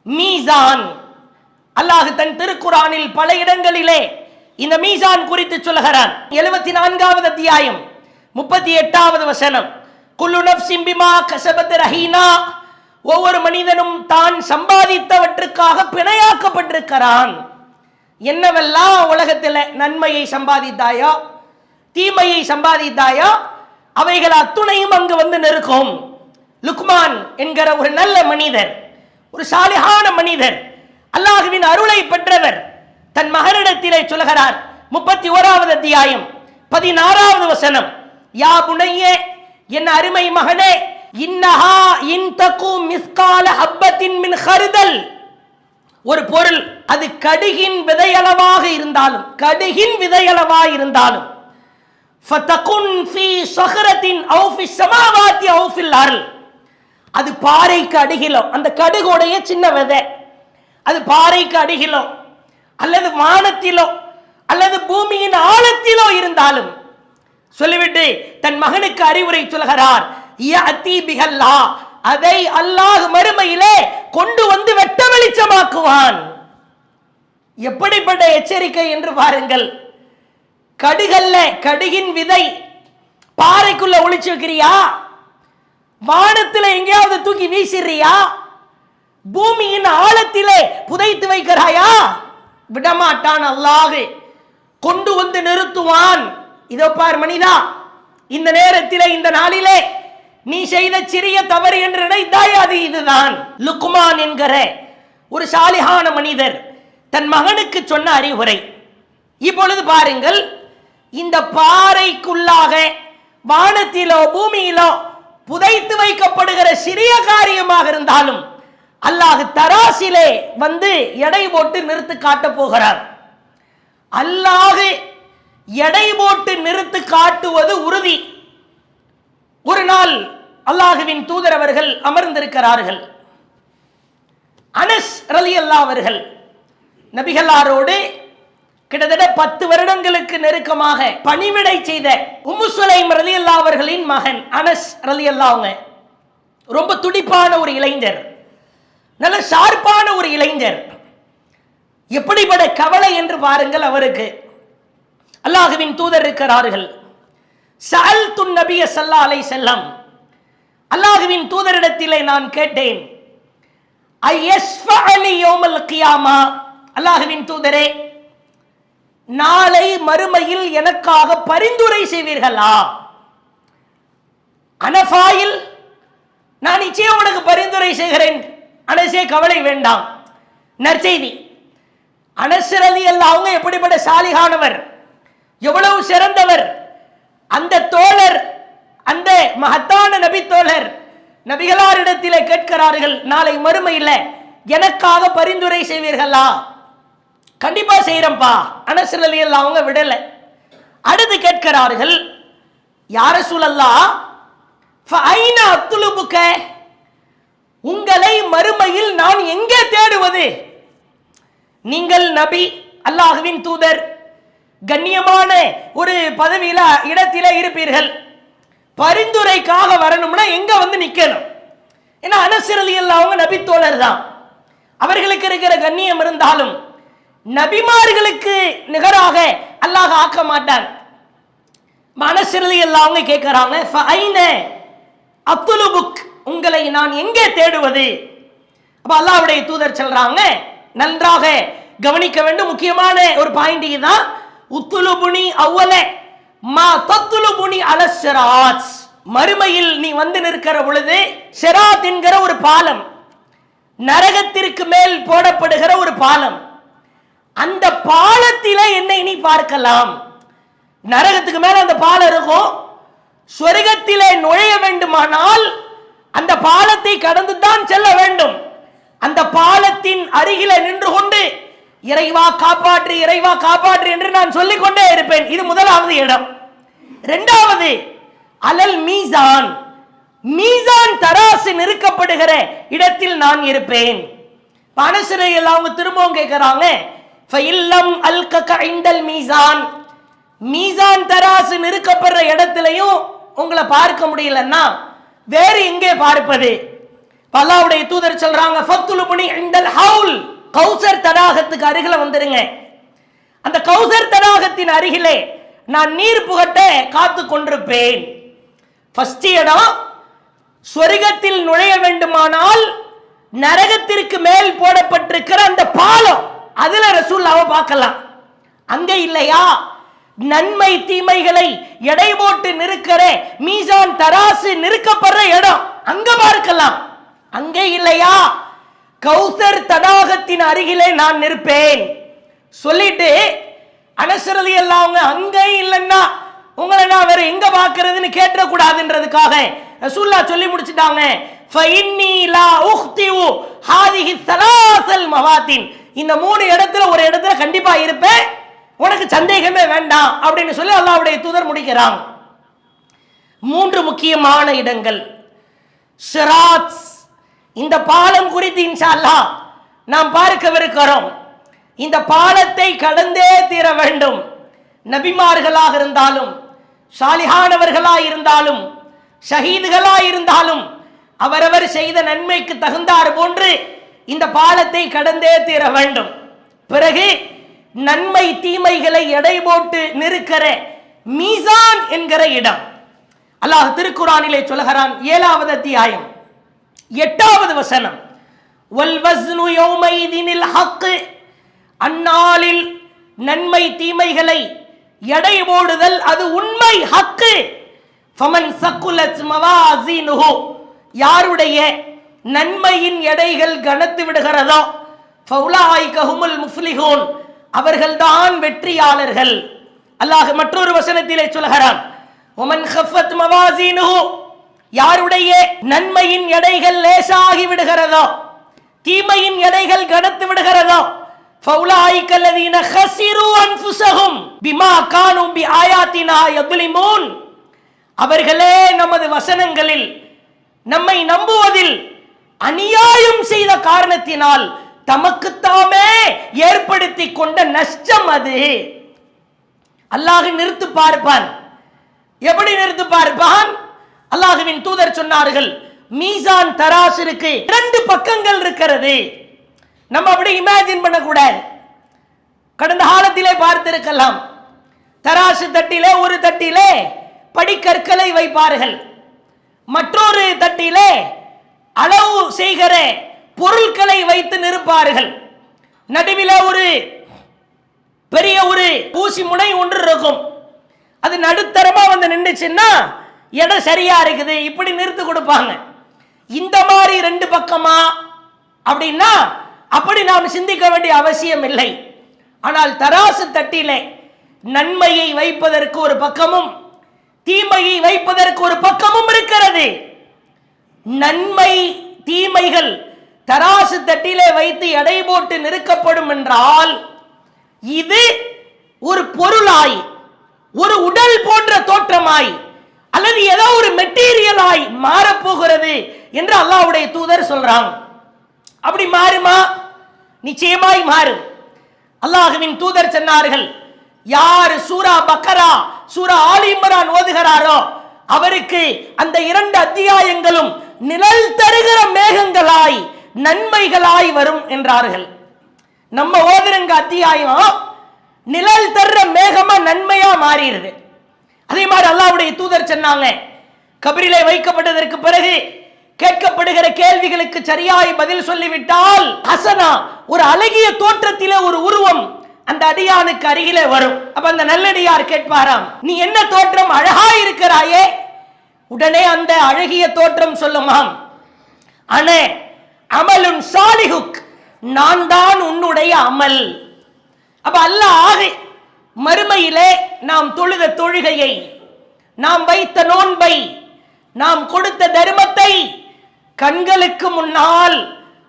மீசான். அல்லாஹ் தன் திருக்குர்ஆனில் பல இடங்களிலே இந்த மீசான் குறித்து சொல்லுகிறான். 74வது அத்தியாயம் 38வது வசனம், குல்லு நஃப்ஸின் பிமா கஸபத் ரஹீனா, ஒவ்வொரு மனிதனும் தான் சம்பாதித்தவற்றுக்காக பிணையாக்கப்பட்டிருக்கிறான். என்னவெல்லாம் உலகத்தில் நன்மையை சம்பாதித்தாயோ, தீமையை சம்பாதித்தாயா அவைகள் அத்துணையும் அங்கு வந்து நிற்கும். லுக்மான் என்கிற ஒரு நல்ல மனிதர், ஒரு சாலிஹான மனிதர், அல்லாஹ்வின் அருளை பெற்றவர், தன் மகனிடத்திலே சொல்கிறார். 31வது அத்தியாயம் 16வது வசனம், யா புனையே, என் அருமை மகனே, இன்னஹா இன் தகு மிஸ்கால ஹப்பத்தின் மின் ஹர்தல், ஒரு பொருள் அது கடுகின் விதையளவாக இருந்தாலும், கடுகின் விதையளவாக இருந்தாலும், ஃபதகுன் ஃபீ ஸஹரத்தின் அவ் ஃபி ஸமாவாத்தி அவ் ஃபில் அர்ல், அது பாறைக்கு அடிகிலோ, அந்த கடுகுடைய சின்ன விதை அது பாறைக்கு அடிகிலோ அல்லது வானத்திலோ அல்லது பூமியின் ஆழத்திலோ இருந்தாலும், சொல்லிவிட்டு தன் மகனுக்கு அறிவுரை சொல்கிறார். யஅதி பிஹல்லாஹ், அதை அல்லாஹ் மறுமையிலே கொண்டு வந்து வெட்ட வெளிச்சமாக்குவான். எப்படிப்பட்ட எச்சரிக்கை என்று பாருங்கள். கடுகல்ல, கடுகின் விதை பாறைக்குள்ள ஒளிச்சு வைக்கிறியா? வானத்தில் எங்கேயாவது தூக்கி வீசிறியா? பூமியின் ஆழத்திலே புதைத்து வைக்கிறாயா? விடமாட்டான் அல்லாஹ், கொண்டு வந்து நிறுத்துவான். இதோ பார் மனிதா, இந்த நேரத்திலே இந்த நாளிலே நீ செய்த சிறிய தவறு என்று நினைத்தாய், அது இதுதான். லுக்மான் என்கிற ஒரு சாலிஹான மனிதர் தன் மகனுக்கு சொன்ன அறிவுரை. இப்பொழுது பாருங்கள், இந்த பாறைக்குள்ளாக வானத்திலோ பூமியிலோ புதைத்து வைக்கப்படுகிற சிறிய காரியமாக இருந்தாலும் அல்லாஹ் தராசிலே வந்து எடை போட்டு நிறுத்து காட்ட போகிறார். அல்லாஹ் எடை போட்டு நிறுத்து காட்டுவது உறுதி. ஒரு நாள் அல்லாஹுவின் தூதர் அவர்கள் அமர்ந்திருக்கிறார்கள். அனஸ் ரலியல்லாஹு அவர்கள் நபிகளாரோடு கிட்டத்தட்ட 10 வருடங்களுக்கு நெருக்கமாக பணிவிடை செய்த உம்மு சுலைம் ரலியல்லாஹு அவர்களின் மகன் அனஸ் ரலியல்லாஹு, ரொம்ப துடிப்பான ஒரு இளைஞர், நல்ல ஷார்ப்பான ஒரு இளைஞர். எப்படிப்பட்ட கவலை என்று பாருங்கள் அவருக்கு. அல்லாஹுவின் தூதர் இருக்கிறார்கள். சஅல்து நபிய ஸல்லல்லாஹு அலைஹி வஸல்லம், அல்லாஹுவின் தூதரிடத்திலே நான் கேட்டேன், ஐயஸ்ஃபஅலி யௌமல் கியாமா, அல்லாஹுவின் தூதரே, நாளை மறுமையில் எனக்காக பரிந்துரை செய்வீர்களா? அனஃபாயில், நான் நிச்சயம் உனக்கு பரிந்துரை செய்கிறேன் அனஸே, கவலை வேண்டாம். நற்செய்தி, அனஸ் ரலியல்லாஹு அவங்க எப்படிப்பட்ட சாலிகானவர், எவ்வளவு சிறந்தவர். அந்த தோழர், அந்த மகத்தான நபி தோழர் நபிகளாரிடத்திலே கேட்கிறார்கள், நாளை மறுமையில் எனக்காக பரிந்துரை செய்வீர்களா? கண்டிப்பா செய்யறப்பா. அனஸ் ரலியல்லாஹு அவங்க விடல. அடுத்து கேட்கிறார்கள், யா ரசூலல்லாஹ் ஃபஐன அத்லுபுக, உங்களை மறுமையில் நான் எங்கே தேடுவது? நீங்கள் நபி, அல்லாஹ்வின் தூதர், கண்ணியமான ஒரு பதவியில இடத்திலே இருப்பீர்கள். பரிந்துரைக்காக வரணும்னா எங்க வந்து நிக்கணும்? ஏன்னா அனஸ் ரலியல்லாஹு அவங்க நபி தோழர் தான். அவர்களுக்கு இருக்கிற கண்ணியம் இருந்தாலும் நபிமார்களுக்கு நிகராக அல்லாஹ் ஆக்க மாட்டான். அனஸ் ரலியல்லாஹு அவங்க கேட்கிறாங்க, ஃபஐன அத்லுபுக், உங்களை நான் எங்கே தேடுவது? அப்ப அல்லாஹ்வுடைய தூதர் சொல்றாங்க, நன்றாக கவனிக்க வேண்டும், முக்கியமான ஒரு பாயிண்ட் இதுதான். உத்லுபுனி அவ்வல மா தத்லுபுனி அலஸ் சிராத், மறுமையில் நீ வந்து நிற்கிற பொழுது சிராத் என்கிற ஒரு பாலம், நரகத்திற்கு மேல் போடப்படுகிற ஒரு பாலம், அந்த பாலத்திலே என்னை நீ பார்க்கலாம். நரகத்துக்கு மேல அந்த பாலம் இருக்கும். சொர்க்கத்திலே நுழைய வேண்டுமானால் அந்த பாலத்தை கடந்து தான் செல்ல வேண்டும். அந்த பாலத்தின் அருகில நின்று கொண்டு இறைவா காப்பாற்று, இறைவா காப்பாற்று என்று நான் சொல்லிக் கொண்டே இருப்பேன். இது முதலாவது இடம். இரண்டாவது, அலல் மீசான், மீசான் தராசு நிறுக்கப்படுகிற இடத்தில் நான் இருப்பேன். அனஸ்ரல் அவங்க திரும்பவும் கேட்கிறாங்க, ஃபஇல்லம் அல்கக இண்டல் மீசான், மீசான் தராசு நிறுக்கப்படுற இடத்திலையும் உங்களை பார்க்க முடியலன்னா வேறு எங்கே பார்ப்பது? அல்லாஹ்வுடைய தூதர் சொல்றாங்க, ஃபத்லுபுனி இண்டல் ஹவுல், கௌசர் தடாகத்துக்கு அருகில வந்துருங்க. அந்த கௌசர் தடாகத்தின் அருகிலே நான் நீர் புகட்ட காத்து கொண்டிருப்பேன். ஃபர்ஸ்ட் இடம், சொர்க்கத்தில் நுழைய வேண்டுமானால் நரகத்திற்கு மேல் போடப்பட்டிருக்கிற அந்த பாலம், அதுல ரசூலுல்லாஹ்வை பார்க்கலாம். அங்க இல்லையா, நன்மை தீமைகளை எடை போட்டு நிற்கிற மீசான் தராசு நிற்கப்படுற இடம் அங்க பார்க்கலாம். அங்கே இல்லையா, கௌசர் தடாகத்தின் அருகிலே நான் நிற்பேன் சொல்லிட்டு அனஸ் ரலியல்லாஹு அன்ஹு அங்கே இல்லைன்னா உங்களை நான் வேற எங்க பார்க்கிறதுன்னு கேட்டக்கூடாதுன்றதுக்காக ரசூலுல்லாஹ் சொல்லி முடிச்சிட்டாங்க. ஃபஇன்னி லா உக்திஉ ஹாதிஹி ஸலாஸல் மவாத்தின், இந்த 3 இடத்துல ஒரு இடத்துல கண்டிப்பா இருப்பேன், உனக்கு சந்தேகமே வேண்டாம் அப்படின்னு சொல்லி அல்லாஹ்வுடைய தூதர் முடிக்கிறாங்க. 3 முக்கியமான இடங்கள். சிராத், இந்த பாலம் குறித்து இன்ஷா அல்லாஹ் நாம் பார்க்கவிருக்கிறோம். இந்த பாலத்தை கடந்தே தீர வேண்டும். நபிமார்களாக இருந்தாலும், சாலிஹானவர்களாக இருந்தாலும், ஷஹீதுகளாக இருந்தாலும் அவரவர் செய்த நன்மைக்கு தகுந்தார் போன்று இந்த பாலத்தை கடந்தே தீர வேண்டும். பிறகு நன்மை தீமைகளை எடை போட்டு நிற்கிற மீசான் என்கிற இடம் அல்லாஹ் திருக்குர்ஆனிலே சொல்கிறான். 7வது அத்தியாயம் 8வது வசனம், வல் வஸ்னு யௌமைதினில் ஹக், அந்நாளில் நன்மை தீமைகளை எடை போடுதல் அது உண்மை, ஹக்கு. ஃபமன் சக்குலத் மவாஸினுஹு, யாருடைய நன்மையின் எடைகள் கனத்து விடுகிறதோ, ஃபௌலாயிக ஹுமுல் முஃப்லிஹூன், அவர்கள்தான் வெற்றியாளர்கள். அல்லாஹ் மற்றொரு வசனத்திலே சொல்கிறான், வமன் கஃபத் மவாஸினுஹு, யாருடைய நன்மையின் எடைகள் லேசாகி விடுகிறதோ, தீமையின் எடைகள் கனத்து விடுகிறதோ, ஃபௌலாயிக அல்லதீன ஹஸிரு அன்ஃபுஸஹும் பிமா கானூ பிஆயாத்தினா யظ்லிமூன், அவர்களே நமது வசனங்களில் நம்மை நம்புவதில் அநியாயம் செய்த காரணத்தினால் தமக்குத்தாமே ஏற்படுத்தி கொண்ட நஷ்டம் அது. அல்லாஹ் நிறுத்து பார்ப்பான். எப்படி நிறுத்து பார்ப்பான்? அல்லாஹ்வின் தூதர் சொன்னார்கள், மீசான் தராசிற்கு 2 பக்கங்கள் இருக்கிறது. நம்ம அப்படி இமேஜின் பண்ணக்கூடாது. கடந்த காலத்திலே பார்த்திருக்கலாம், தராசு தட்டிலே ஒரு தட்டிலே படிக்கற்களை வைப்பார்கள், மற்றொரு தட்டிலே அளவு செய்கிற பொருட்களை வைத்து நிற்பார்கள். நடுவில் ஒரு பெரிய ஒரு ஊசி முனை ஒன்று இருக்கும். அது நடுத்தரமா வந்து நின்றுச்சுன்னா இடம் சரியா இருக்குது, இப்படி நிறுத்து கொடுப்பாங்க. இந்த மாதிரி 2 பக்கமா அப்படின்னா அப்படி நாம் சிந்திக்க வேண்டிய அவசியம் இல்லை. ஆனால் தராசு தட்டிலே நன்மையை வைப்பதற்கு ஒரு பக்கமும் தீமையை வைப்பதற்கு ஒரு பக்கமும் இருக்கிறது. நன்மை தீமைகள் தராசு தட்டிலே வைத்து எடை போட்டு நிறுக்கப்படும் என்றால் இது ஒரு பொருளாய், ஒரு உடல் போன்ற தோற்றமாய், அல்லது ஏதோ ஒரு மெட்டீரியலாய் மாறப்போகிறது என்று அல்லாஹ்வுடைய தூதர் சொல்றாங்க. அப்படி மாறுமா? நிச்சயமாய் மாறும். அல்லாஹ்வின் தூதர் சொன்னார்கள், யார் சூரா பக்கரா சூரா ஆலி இம்ரான் ஓதுகிறாரோ அவருக்கு அந்த 2 அத்தியாயங்களும் நிழல் தருகிற மேகங்களாய் நன்மைகளாய் வரும் என்றார்கள். நம்ம ஓதுறங்க அத்தியாயம் நிழல் தர்ற மேகமா நன்மையா மாறிடுது. அதே மாதிரி அல்லாஹ்வுடைய தூதர் சொன்னாங்க, கபரிலே வைக்கப்பட்டதற்கு பிறகு கேட்கப்படுகிற கேள்விகளுக்கு சரியாய் பதில் சொல்லிவிட்டால் ஹசனா, ஒரு அழகிய தோற்றத்திலே ஒரு உருவம் அந்த அடியானுக்கு அருகிலே வரும். அப்ப அந்த நல்லடியார் கேட்பாராம், நீ என்ன தோற்றம் அழகா இருக்கிறாயே? உடனே அந்த அழகிய தோற்றம் சொல்லுமாம், அனே அமலுன் சாலிஹுக், நான் தான் உன்னுடைய அமல். அப்ப அல்லாஹ் மறுமையிலே நாம் தொழுத தொழுகையை, நாம் வைத்த நோன்பை, நாம் கொடுத்த தர்மத்தை கண்களுக்கு முன்னால்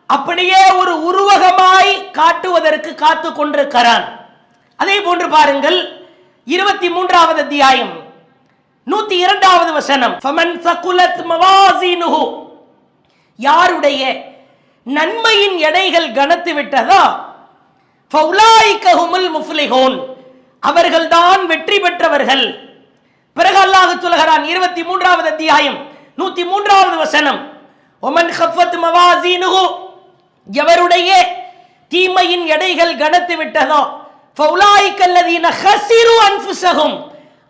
அப்படியே ஒரு உருவகமாய் காட்டுவதற்கு காத்து கொண்டிருக்கிறான். அதே போன்று பாருங்கள், 23வது அத்தியாயம் 102வது வசனம், ஃபமன் சகுலத் மவாஸினுஹு, யாருடைய நன்மையின் எடைகள் கனத்து விட்டதோ, ஃபௌலாயிக ஹுமுல் முஃப்லிஹூன், அவர்கள்தான் வெற்றி பெற்றவர்கள். பிறகு அல்லாஹ் சொல்கிறான் 23வது அத்தியாயம் 103வது வசனம், ஒமன் கஃபத் மவாஸினுஹு, எவருடைய தீமையின் எடைகள் கனத்து விட்டதோ, ஃபௌலாயிக அல்லதீன ஹஸிரு அன்ஃபுஸஹும்,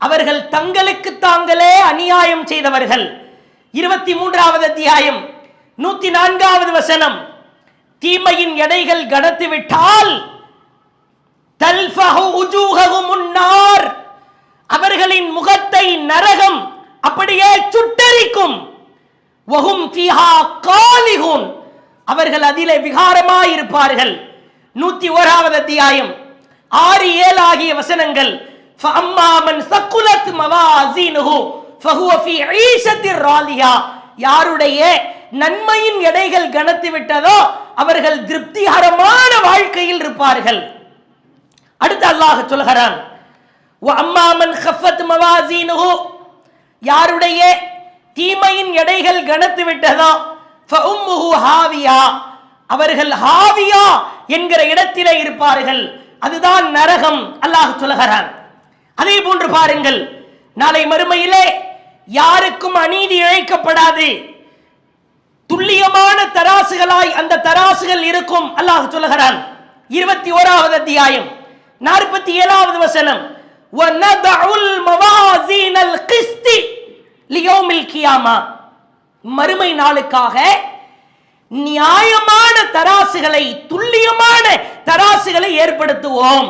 அவர்கள் தங்களுக்கு தாங்களே அநியாயம் செய்தவர்கள். 23வது அத்தியாயம் 104வது வசனம், தீமையின் எடைகள் கனத்து விட்டால் தல்ஃபஹு உஜூஹஹும் நார், அவர்களின் முகத்தை நரகம் அப்படியே சுட்டரிக்கும். வஹும் ஃபீஹா காலிஹூன், அவர்கள் அதிலே விகாரமாய் இருப்பார்கள். 101வது அத்தியாயம் 6-7 ஆகிய வசனங்கள். ஃபஅம்மா மன் ஸகுலத் மவாஸீனுஹு ஃபஹுவ ஃபீ ஈஷத்திர் ராலியா, யாருடைய நன்மையின் எடைகள் கனத்து விட்டதோ அவர்கள் திருப்திகரமான வாழ்க்கையில் இருப்பார்கள். அடுத்து அல்லாஹ் சொல்கிறான், வஅம்மா மன் கஃபத் மவாஸீனுஹு, யாருடைய தீமையின் எடைகள் கனத்து விட்டதோ ஃபஉம்முஹு ஹாவியா, அவர்கள் ஹாவியா என்கிற இடத்திலே இருப்பார்கள். அதுதான் நரகம். அல்லாஹ் சொல்கிறான். அதே போன்று பாருங்கள், நாளை மறுமையிலே யாருக்கும் அநீதி இழைக்கப்படாது. துல்லியமான தராசுகளாய் அந்த தராசுகள் இருக்கும். அல்லாஹ் சொல்கிறான் 21வது அத்தியாயம் 47வது வசனம், வனதஉல் மவாஸீனல் கிஸ்தி லியௌமில் கியாமா, மறுமை நாளுக்காக நியாயமான தராசுகளை, துல்லியமான தராசுகளை ஏற்படுத்துவோம்.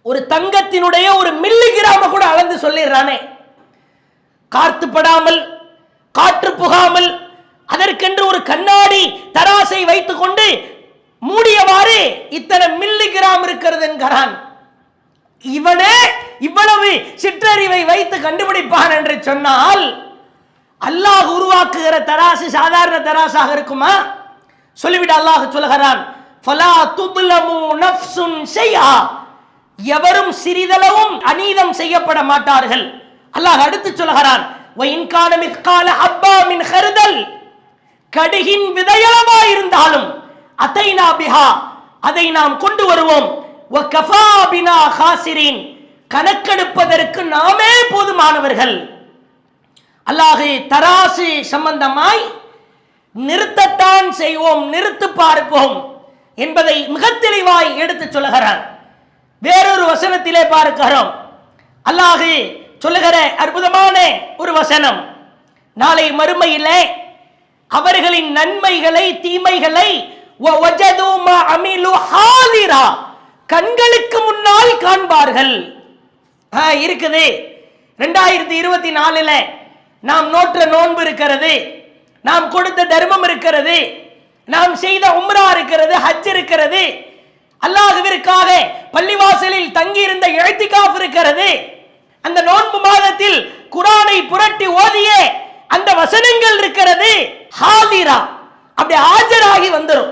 ஒரு தங்கத்தினுடைய ஒரு மில்லிகிராம கூட அளந்து சொல்லிடுறானே, காத்துப்படாமல் காற்று புகாமல் அதற்கென்று ஒரு கண்ணாடி தராசை வைத்துக் கொண்டு மூடியவாறு இத்தனை மில்லிகிராம் இருக்கிறது என்கிறான். இவனே இவ்வளவு சிற்றறிவை வைத்து கண்டுபிடிப்பான் என்று சொன்னால் அல்லாஹ் உருவாக்குகிற தராசு சாதாரண தராசாக இருக்குமா? சொல்லிவிட்டு அல்லாஹ் சொல்கிறான், ஃபலா துத்லமு நஃப்சுன் ஷைஆ, எவரும் சிறிதளவும் அநீதம் செய்யப்பட மாட்டார்கள். அல்லாஹ் அடுத்து சொல்கிறான், வ இன் கான மிஸ்கால ஹப்பா மின் ஹர்தல், கடுகின் விதையளவா இருந்தாலும் அதைனா பிஹா, அதை நாம் கொண்டு வருவோம். வ கஃபா பினா ஹாசிரின், கணக்கெடுப்பதற்கு நாமே போதுமானவர்கள். அல்லாஹ் தராசு சம்பந்தமாய் நிறுத்தத்தான் செய்வோம், நிறுத்து பார்ப்போம் என்பதை மிக தெளிவாய் எடுத்து சொல்லுகிறார். வேறொரு வசனத்திலே பார்க்கிறோம், அல்லாஹ் சொல்லுகிற அற்புதமான ஒரு வசனம், நாளை மறுமையிலே அவர்களின் நன்மைகளை தீமைகளை வஜது மா அமிலு ஹாதிரா, கண்களுக்கு முன்னால் காண்பார்கள். இருக்குது 2024 நாம் நோற்ற நோன்பு இருக்கிறது, நாம் கொடுத்த தர்மம் இருக்கிறது, நாம் செய்த உம்ரா இருக்கிறது, ஹஜ் இருக்கிறது, அல்லாஹ்விற்காக பள்ளிவாசலில் தங்கி இருந்த இஅ்திகாஃப் இருக்கிறது, அந்த நோன்பு மாதத்தில் குர்ஆனை புரட்டி ஓதிய அந்த வசனங்கள் இருக்கிறது. ஹாதிரா, அப்படி ஆஜராகி வந்துரும்.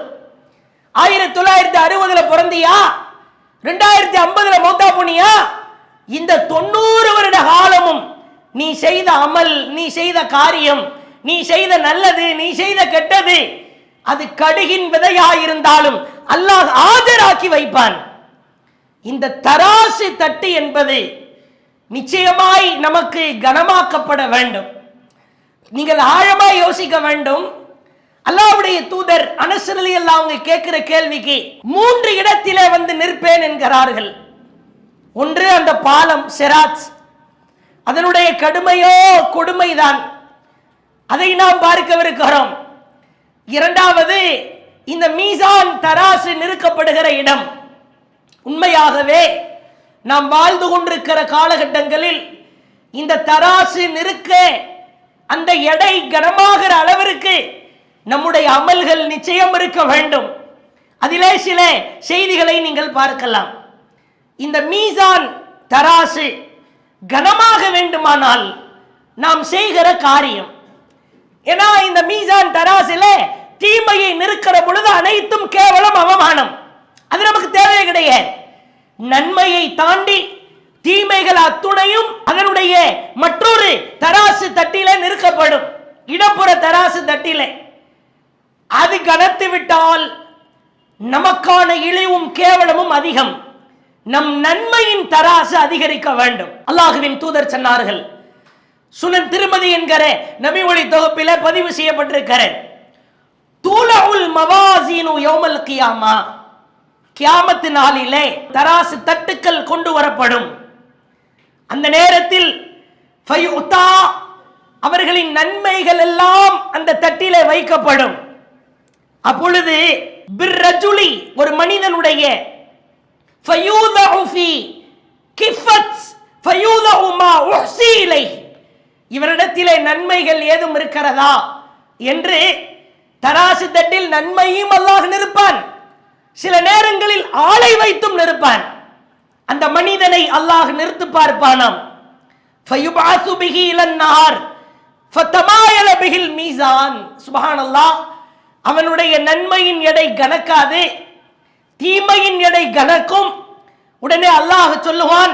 1960 பிறந்தியா, 2050 மௌத்தா போனியா, இந்த 90 வருட காலமும் நீ செய்த அமல், நீ செய்த காரியம், நீ செய்த நல்லது, நீ செய்த கெட்டது, அது கடுகின் விதையாயிருந்தாலும் அல்லாஹ் ஆஜராக்கி வைப்பான். இந்த தராசு தட்டு என்பது நிச்சயமாய் நமக்கு கனமாக்கப்பட வேண்டும். நீங்கள் ஆழமாய் யோசிக்க வேண்டும். அல்லாஹ்வுடைய தூதர் அனஸ் ரலியல்லாஹு அவங்க கேட்கிற கேள்விக்கு 3 இடத்திலே வந்து நிற்பேன் என்கிறார்கள். ஒன்று அந்த பாலம் சிராத், அதனுடைய கடுமையோ கொடுமைதான், அதை நாம் பார்க்கவிருக்கிறோம். இரண்டாவது இந்த மீசான் தராசு நிறுக்கப்படுகிற இடம். உண்மையாகவே நாம் வாழ்ந்து கொண்டிருக்கிற காலகட்டங்களில் இந்த தராசு நிறுக்க அந்த எடை கனமாகிற அளவிற்கு நம்முடைய அமல்கள் நிச்சயம் இருக்க வேண்டும். அதிலே சில செய்திகளை நீங்கள் பார்க்கலாம். இந்த மீசான் தராசு கனமாக வேண்டுமானால் நாம் செய்கிற காரியம், ஏன்னா இந்த மீசான் தராசில தீமையை நிறுக்கிற பொழுது அனைத்தும் கேவலம் அவமானம், அது நமக்கு தேவையே கிடையாது. நன்மையை தாண்டி தீமைகள் அத்துணையும் அதனுடைய மற்றொரு தராசு தட்டிலே நிறுக்கப்படும், இடப்புற தராசு தட்டிலே. அது கனத்து விட்டால் நமக்கான இழிவும் கேவலமும் அதிகம். நம் நன்மையின் தராசு அதிகரிக்க வேண்டும். அல்லாஹ்வின் தூதர் சொன்னார்கள், சுனன் திருமதி என்கிற நபி மொழி தொகுப்பிலே பதிவு செய்யப்பட்டிருக்கிற தூலஉல் மவாஸீனு யௌமல் கியாமா, கியாமத்து நாளிலே தராசு தட்டுக்கள் கொண்டு வரப்படும். அந்த நேரத்தில் ஃபயுதா, அவர்களின் நன்மைகள் எல்லாம் அந்த தட்டிலே வைக்கப்படும். அப்பொழுது பிர்ரஜுலி, ஒரு மனிதனுடைய ஃபயூதஉ ஃபீ கிஃபத் ஃபயூதஉ மா உஹ்ஸி இலை, இவரிடத்திலே நன்மைகள் ஏதும் இருக்கிறதா என்று தராசு தட்டில் நன்மையும் அல்லாஹ் நிறுப்பான், சில நேரங்களில் ஆளை வைத்தும் நிறுப்பான். அந்த மனிதனை அல்லாஹ் நிறுத்து பார்ப்பானாம். ஃபயுபஅஸு பிஹி இலன் நார் ஃபதமாயல பிஹில் மீசான். சுப்ஹானல்லாஹ், அவனுடைய நன்மையின் எடை கணக்காது, தீமையின் எடை கணக்கும். உடனே அல்லாஹ் சொல்லுவான்,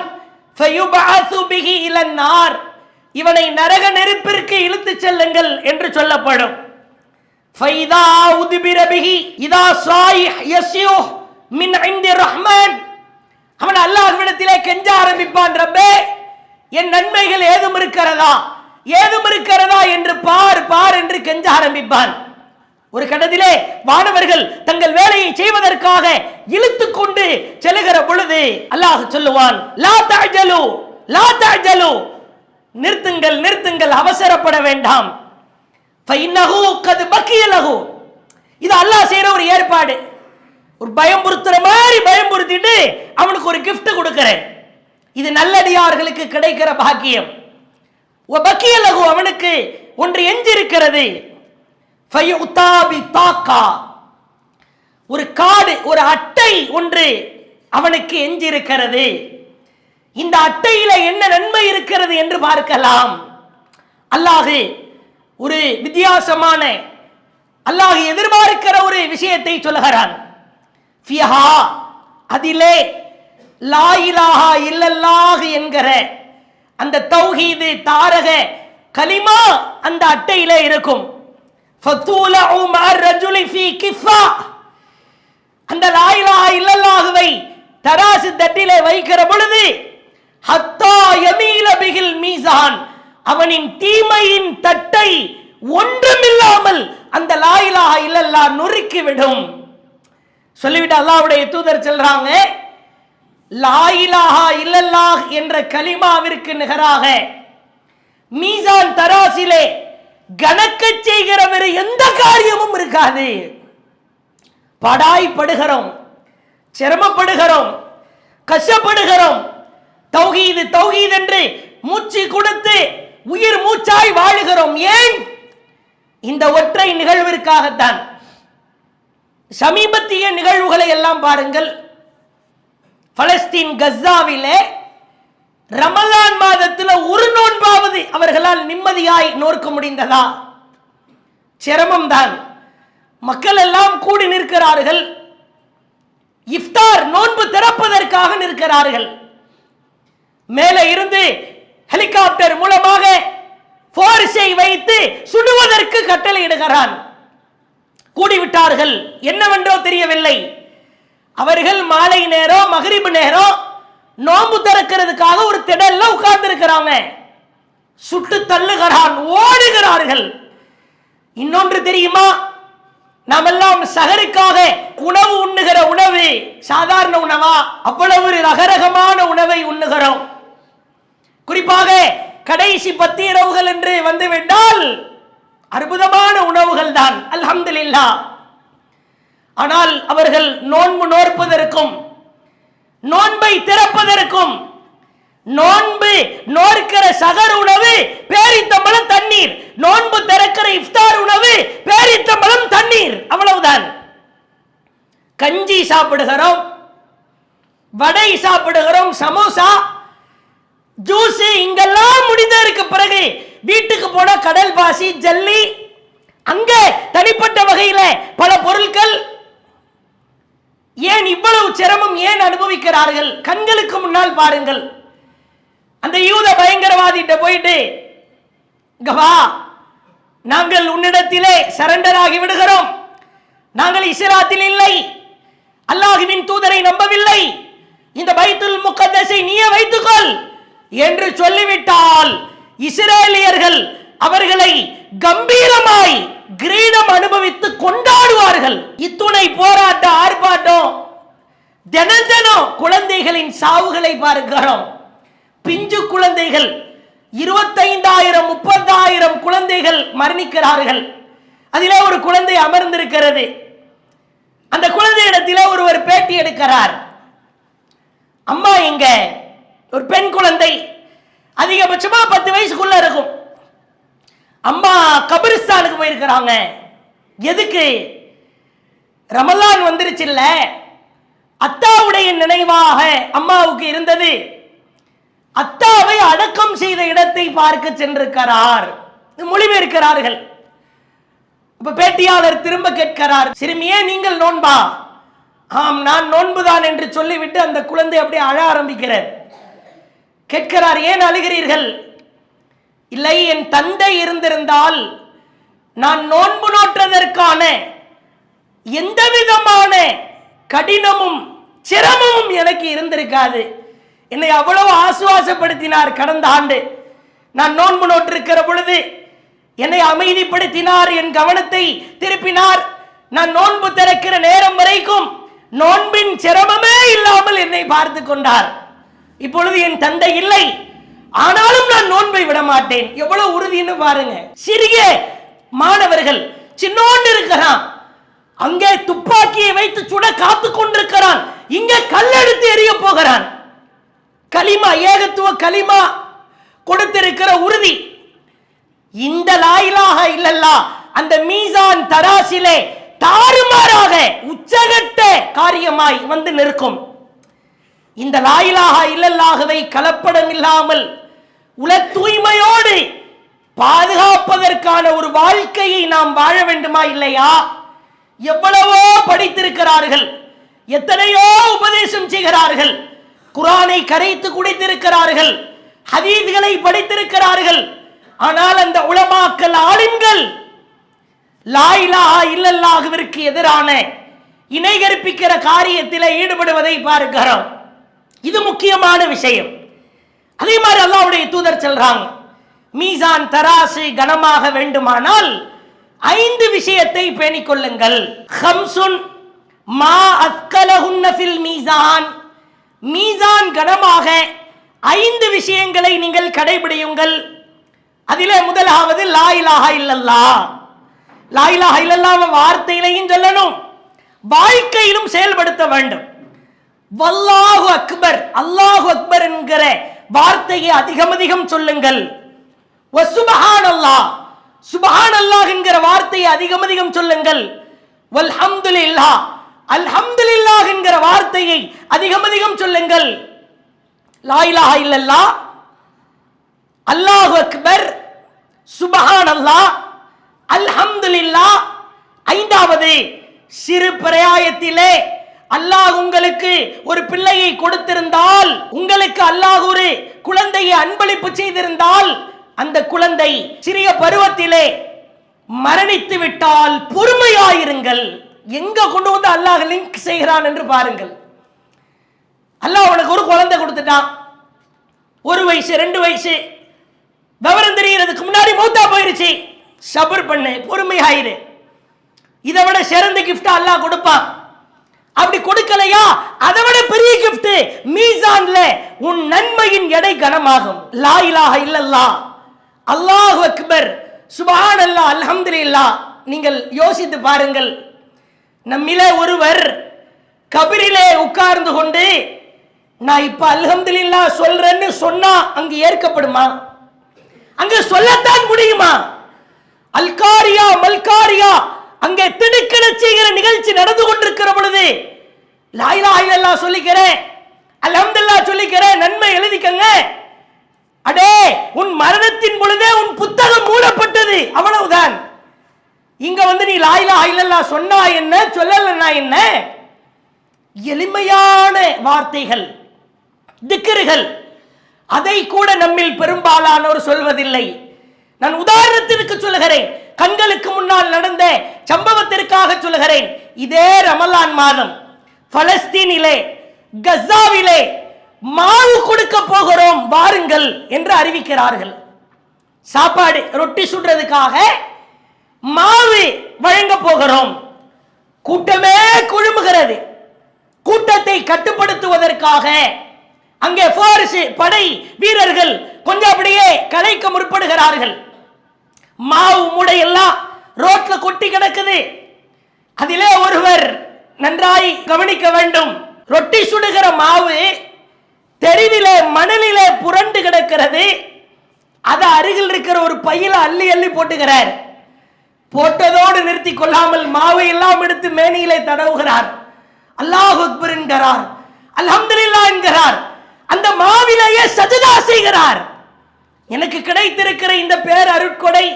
ஃபயுபஅஸு பிஹி இலன் நார், இவனை நரக நெருப்பிற்கு இழுத்து செல்லுங்கள் என்று சொல்லப்படும். ஃபைதா உத்பிர பிஹி இதா ஸாயிஹ் யஸ்யூஹ் மின் இன்தி ரஹ்மான், அவன் அல்லாஹ்விடத்திலே கெஞ்ச ஆரம்பிப்பான், ரப்பே என் நன்மைகள் ஏதும் இருக்கிறதா ஏதும் இருக்கிறதா என்று பார் பார் என்று கெஞ்ச ஆரம்பிப்பான். ஒரு கட்டத்திலே வானவர்கள் தங்கள் வேலையை செய்வதற்காக இழுத்துக் கொண்டு செல்லுகிற பொழுது அல்லாஹ் சொல்லுவான், லா தஅஜலு லா தஅஜலு, நிறுத்துங்கள் நிறுத்துங்கள், அவசரப்பட வேண்டாம். ஃபைன்னஹு கத் பக்கிய லஹு, இது அல்லாஹ் செய்யற ஒரு ஏற்பாடு. ஒரு பயம்புறுத்துற மாதிரி பயம்புறுத்திட்டு அவனுக்கு ஒரு கிஃப்ட் கொடுக்கிறேன். இது நல்லடியார்களுக்கு கிடைக்கிற பாக்கியம். வபக்கிய லஹு, அவனுக்கு ஒன்று எஞ்சி இருக்கிறது. ஃபயுதா பிதாகா, ஒரு கார்டு, ஒரு அட்டை ஒன்று அவனுக்கு எஞ்சி இருக்கிறது. இந்த அட்டையில என்ன நன்மை இருக்கிறது என்று பார்க்கலாம். அல்லாஹ் ஒரு வித்தியாசமான, அல்லாஹ் எதிர்பார்க்கிற ஒரு விஷயத்தை சொல்லுகிறான். ஃபிஹா, அதிலே லா இலாஹா இல்லல்லாஹ் என்கிற அந்த தௌஹீது தாரக கலிமா அந்த அட்டையிலே இருக்கும். ஃபதுலஉ மஅர் ரஜுலி ஃபீ கிஃபா, அந்த லா இலாஹா இல்லல்லாஹ்வை தராசு தட்டிலே வைக்கிற பொழுது ஹத்தா யமீல பிஹில் மீசான், அவனின் தீமையின் தட்டை ஒன்றுமில்லாமல் அந்த லா இலாஹா இல்லல்லாஹ் நொறுக்கி விடும். சொல்லிவிட்டு அல்லாஹ்வுடைய தூதர் சொல்றாங்க, லா இலாஹா இல்லல்லாஹ் என்ற கலிமாவிற்கு நிகராக மீசான் தராசிலே கணக்க செய்கிற வேறு எந்த காரியமும் இருக்காது. படாய்படுகிறோம், சிரமப்படுகிறோம், கஷ்டப்படுகிறோம், தௌஹீது தௌஹீத் என்று மூச்சு கொடுத்து உயிர் மூச்சாய் வாழுகிறோம். ஏன்? இந்த ஒற்றை நிகழ்விற்காகத்தான். சமீபத்திய நிகழ்வுகளை எல்லாம் பாருங்கள். பலஸ்தீன் கஸ்ஸாவிலே ரமலான் மாதத்தில் ஒரு நோன்பாவது அவர்களால் நிம்மதியாய் நோக்க முடிந்ததா? சிரமம்தான். மக்கள் எல்லாம் கூடி நிற்கிறார்கள், இஃப்தார் நோன்பு திறப்பதற்காக நிற்கிறார்கள். மேலே இருந்து ஹெலிகாப்டர் மூலமாக போர்ஸை வைத்து சுடுவதற்கு கட்டளையிடுகிறான். கூடிவிட்டார்கள், என்னவென்றோ தெரியவில்லை. அவர்கள் மாலை நேரம் மக்ரிப் நேரம் நோன்பு திறக்கிறதுக்காக ஒரு திடல்ல உட்கார்ந்து இருக்கிறாங்க. சுட்டு தள்ளுகிறான், ஓடுகிறார்கள். இன்னொன்று தெரியுமா? நாமெல்லாம் சகருக்காக உணவு உண்ணுகிற உணவு சாதாரண உணவா? அவ்வளவு ரகரகமான உணவை உண்ணுகிறோம். குறிப்பாக கடைசி 10 இரவுகள் என்று வந்துவிட்டால் அற்புதமான உணவுகள் தான், அல்ஹம்துலில்லாஹ். ஆனால் அவர்கள் நோன்பு நோற்பதற்கும் நோன்பை திறப்பதற்கும், நோன்பு நோக்கிற சகர் உணவு பேரித்தம்பளம் தண்ணீர், நோன்பு திறக்கிற இஃப்தார் உணவு பேரித்தம்பளம் தண்ணீர், அவ்வளவுதான். கஞ்சி சாப்பிடுகிறோம், வடை சாப்பிடுகிறோம், சமோசா, ஜூஸ், இங்கெல்லாம் முடிந்ததற்கு பிறகு வீட்டுக்கு போன கடல் பாசி, ஜல்லி, அங்க தனிப்பட்ட வகையில பல பொருட்கள். ஏன் இவ்வளவு சிரமம் ஏன் அனுபவிக்கிறார்கள்? கண்களுக்கு முன்னால் பாருங்கள். அந்த யூத பயங்கரவாதிட்ட போயிட்டு, கவா, நாங்கள் உன்னிடத்திலே சரண்டர் ஆகி விடுகிறோம், நாங்கள் இஸ்லாத்தில் இல்லை, அல்லாஹ்வின் தூதரை நம்பவில்லை, இந்த பைத்துல் முகத்தஸை நீயே வைத்துக்கொள் என்று சொல்லிவிட்டால் இஸ்ரேலியர்கள் அவர்களை கம்பீரமாய் கிரீடம் அனுபவித்து கொண்டாடுவார்கள். இத்துணை போராட்ட ஆர்ப்பாட்டம், தினம் குழந்தைகளின் சாவுகளை பார்க்கிறோம். பிஞ்சு குழந்தைகள் 25,000 30,000 குழந்தைகள் மரணிக்கிறார்கள். அதிலே ஒரு குழந்தை அமர்ந்திருக்கிறது. அந்த குழந்தையிடத்திலே ஒருவர் பேட்டி எடுக்கிறார். அம்மா எங்க? ஒரு பெண் குழந்தை அதிகபட்சமா 10 வயசுக்குள்ள இருக்கும். அம்மா கபிரிஸ்தானுக்கு போயிருக்கிறாங்க. எதுக்கு? ரமலான் வந்துருச்சு இல்ல, அத்தாவுடைய நினைவாக அம்மாவுக்கு இருந்தது. அத்தாவை அடக்கம் செய்த இடத்தை பார்க்க சென்றிருக்கிறார். மொழிபெயர்க்கிறார்கள். இப்ப பேட்டியாளர் திரும்ப கேட்கிறார், சிறுமியே நீங்கள் நோன்பா? ஆம், நான் நோன்புதான் என்று சொல்லிவிட்டு அந்த குழந்தை அப்படியே அழ ஆரம்பிக்கிறார். கேட்கிறார், ஏன் அழுகிறீர்கள்? இல்லை, என் தந்தை இருந்திருந்தால் நான் நோன்பு நோற்றதற்கான எந்த விதமான கடினமும் சிரமமும் எனக்கு இருந்திருக்காது. என்னை அவ்வளவு ஆசுவாசப்படுத்தினார். கடந்த ஆண்டு நான் நோன்பு நோற்றிருக்கிற பொழுது என்னை அமைதிப்படுத்தினார், என் கவனத்தை திருப்பினார். நான் நோன்பு திறக்கிற நேரம் வரைக்கும் நோன்பின் சிரமமே இல்லாமல் என்னை பார்த்து கொண்டார். இப்பொழுது என் தந்தை இல்லை, ஆனாலும் நான் நோன்பை விட மாட்டேன். எவ்வளவு உறுதின்னு பாருங்க. சிறிய மாணவர்கள், சின்னோண்டு இருக்கிறான், அங்கே துப்பாக்கியை வைத்து சுட காத்து கொண்டிருக்கிறான், இங்கே கல்லெடுத்து எறிய போகிறான். கலிமா, ஏகத்துவ கலிமா கொடுத்திருக்கிற உறுதி. இந்த லா இலாஹ இல்லல்லாஹ் அந்த மீசான் தராசிலே தாறுமாறாக உச்சகட்ட காரியமாய் வந்து நிற்கும். இந்த லா இலாஹ இல்லல்லாஹ்வை கலப்படம் இல்லாமல் உல தூய்மையோடு பாதுகாப்பதற்கான ஒரு வாழ்க்கையை நாம் வாழ வேண்டுமா இல்லையா? எவ்வளவோ படித்திருக்கிறார்கள், எத்தனையோ உபதேசம் செய்கிறார்கள், குர்ஆனை கரைத்து குடித்திருக்கிறார்கள், ஹதீஸ்களை படித்திருக்கிறார்கள். ஆனால் அந்த உலமாக்கள், ஆலிம்கள் லா இலாஹ இல்லல்லாஹ்விற்கு எதிரான இணை கற்பிக்கிற காரியத்தில் ஈடுபடுவதை பார்க்கிறோம். இது முக்கியமான விஷயம். அதே மாதிரி அல்லாஹ்வுடைய தூதர் சொல்றாங்க, மீசான் தராசு கனமாக வேண்டுமானால் 5 விஷயத்தை பேணிக் கொள்ளுங்கள். ஹம்சுன் மா அஸ்கலஹுன்ன ஃபில் மீசான், மீசான் கனமாக 5 விஷயங்களை நீங்கள் கடைபிடியுங்கள். அதிலே முதலாவது லா இலாஹ இல்லல்லாஹ். லா இலாஹ இல்லல்லாஹ் வார்த்தையிலையும் சொல்லணும், வாழ்க்கையிலும் செயல்படுத்த வேண்டும். வல்லாஹு அக்பர், அல்லாஹு அக்பர் என்கிற வார்த்தையை அதிகம் அதிகம் சொல்லுங்கள். வசுபஹானல்லாஹ், சுபஹானல்லாஹ் என்கிற வார்த்தையை அதிகம் அதிகம் சொல்லுங்கள். வல்ஹம்துலில்லாஹ், அல்ஹம்துலில்லாஹ் என்கிற வார்த்தையை அதிகம் அதிகம் சொல்லுங்கள். லா இலாஹ இல்லல்லாஹ், அல்லாஹு அக்பர், சுபஹானல்லாஹ், அல்ஹம்துலில்லாஹ். 5வது, சிறு பிரயாயத்திலே அல்லாஹ் உங்களுக்கு ஒரு பிள்ளையை கொடுத்திருந்தால், உங்களுக்கு அல்லாஹ் ஒரு குழந்தையை அன்பளிப்பு செய்திருந்தால், அந்த குழந்தை சிறிய பருவத்திலே மரணித்து விட்டால் பொறுமையாயிருங்கள். எங்க கொண்டு வந்து அல்லாஹ் லிங்க் செய்கிறான் என்று பாருங்கள். அல்லாஹ் உனக்கு ஒரு குழந்தை கொடுத்துட்டான், 1 வயசு 2 வயசு, விவரம் தெரியறதுக்கு முன்னாடி மௌத்தா போயிருச்சு, சபர் பண்ணு, பொறுமையாயிரு. இதை விட சிறந்த கிஃப்ட் அல்லாஹ் கொடுப்பான். அப்படி கொடுக்கலையா, அதை விட பெரிய கிஃப்ட் மீசான்ல உன் நன்மையின் எடை கனமாகும். லா இலாஹ இல்லல்லாஹ், அல்லாஹு அக்பர், சுப்ஹானல்லாஹ், அல்ஹம்துலில்லாஹ். நீங்கள் யோசித்து பாருங்கள், நம்மிலே ஒருவர் கபிரிலே உட்கார்ந்து கொண்டு நான் இப்ப அல்ஹம்துலில்லாஹ் சொல்றேன்னு சொன்னா அங்கு ஏற்கப்படுமா? அங்க சொல்லத்தான் முடியுமா? அல்காரியா மல்காரியா அங்கே திடுக்கிட செய்கிற நிகழ்ச்சி நடந்து கொண்டிருக்கிற பொழுது லா இலாஹ இல்லல்லாஹ் சொல்லிக்கிறேன், அல்ஹம்துலில்லாஹ் சொல்லிக்கிறேன், நன்மை எழுதிக்கங்க. அடே, உன் மரணத்தின் பொழுதே உன் புத்தகம் மூடப்பட்டது, அவ்வளவுதான். இங்க வந்து நீ லா இலாஹ இல்லல்லாஹ் சொன்னா என்ன, சொல்லலன்னா என்ன? எளிமையான வார்த்தைகள், திக்ருகள், அதை கூட நம்மில் பெரும்பாலானோர் சொல்வதில்லை. நான் உதாரணத்திற்கு சொல்லுகிறேன், கண்களுக்கு முன்னால் நடந்த சம்பவத்திற்காக சொல்லுகிறேன். இதே ரமலான் மாதம் பலஸ்தீனிலே கஸாவிலே மாவு கொடுக்க போகிறோம் வாருங்கள் என்று அறிவிக்கிறார்கள். சாப்பாடு, ரொட்டி சுடுறதுக்காக மாவு வழங்க போகிறோம். கூட்டமே குழுமுகிறது. கூட்டத்தை கட்டுப்படுத்துவதற்காக அங்கே போர்ஸ் படை வீரர்கள் கொஞ்சம் அப்படியே கலைக்க முற்படுகிறார்கள். மாவு மூடையெல்லாம் ரோட்ல கொட்டி கிடக்குது. அதிலே ஒருவர் நன்றாய் கவனிக்க வேண்டும், ரொட்டி சுடுகிற மாவு தெருவிலே மணலிலே புரண்டு கிடக்கிறது. அத அருகில் இருக்கிற ஒரு பையில அள்ளி அள்ளி போட்டுகிறார். போட்டதோடு நிறுத்தி கொள்ளாமல் மாவை எல்லாம் எடுத்து மேனியிலே தடவுகிறார். அல்லாஹ் அக்பர் என்கிறார், அல்ஹம்துலில்லாஹ் என்கிறார். அந்த மாவிலேயே சஜதா செய்கிறார். எனக்கு கிடைத்திருக்கிற இந்த பேர் அருட்கொடை,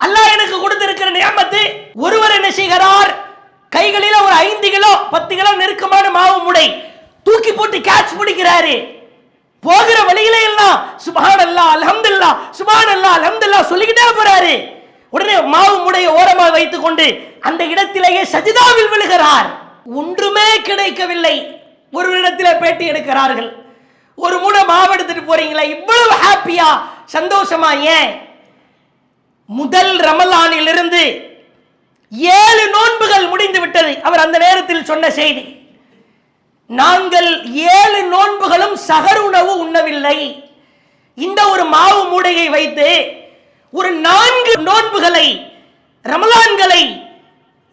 அல்லாஹ் எனக்கு கொடுத்திருக்கிற நியமத்து. ஒருவர் என்ன செய்கிறார், கைகளில ஒரு 5 கிலோ 10 கிலோ நெருக்கமான மாவு முடை தூக்கி போட்டு கேட்ச் பிடிக்கிறாரு. போகிற வழியில எல்லாம் சுப்ஹானல்லாஹ் அல்ஹம்துலில்லாஹ் சுப்ஹானல்லாஹ் அல்ஹம்துலில்லாஹ் சொல்லிக்கிட்டே போறாரு. உடனே மாவு முடைய ஓரமாக வைத்துக் கொண்டு அந்த இடத்திலேயே சஜிதாவில் விழுகிறார். ஒன்றுமே கிடைக்கவில்லை. ஒரு இடத்திலே பேட்டி எடுக்கிறார்கள். ஒரு மூடை மாவு எடுத்துட்டு போறீங்களா, இவ்வளவு ஹாப்பியா சந்தோஷமா? ஏன்? முதல் ரமலானில் இருந்து 7 நோன்புகள் முடிந்து விட்டது. அவர் அந்த நேரத்தில் சொன்ன செய்தி, நாங்கள் 7 நோன்புகளும் சகர் உணவு உண்ணவில்லை. இந்த ஒரு மாவு மூடையை வைத்து ஒரு 4 நோன்புகளை ரமலான்களை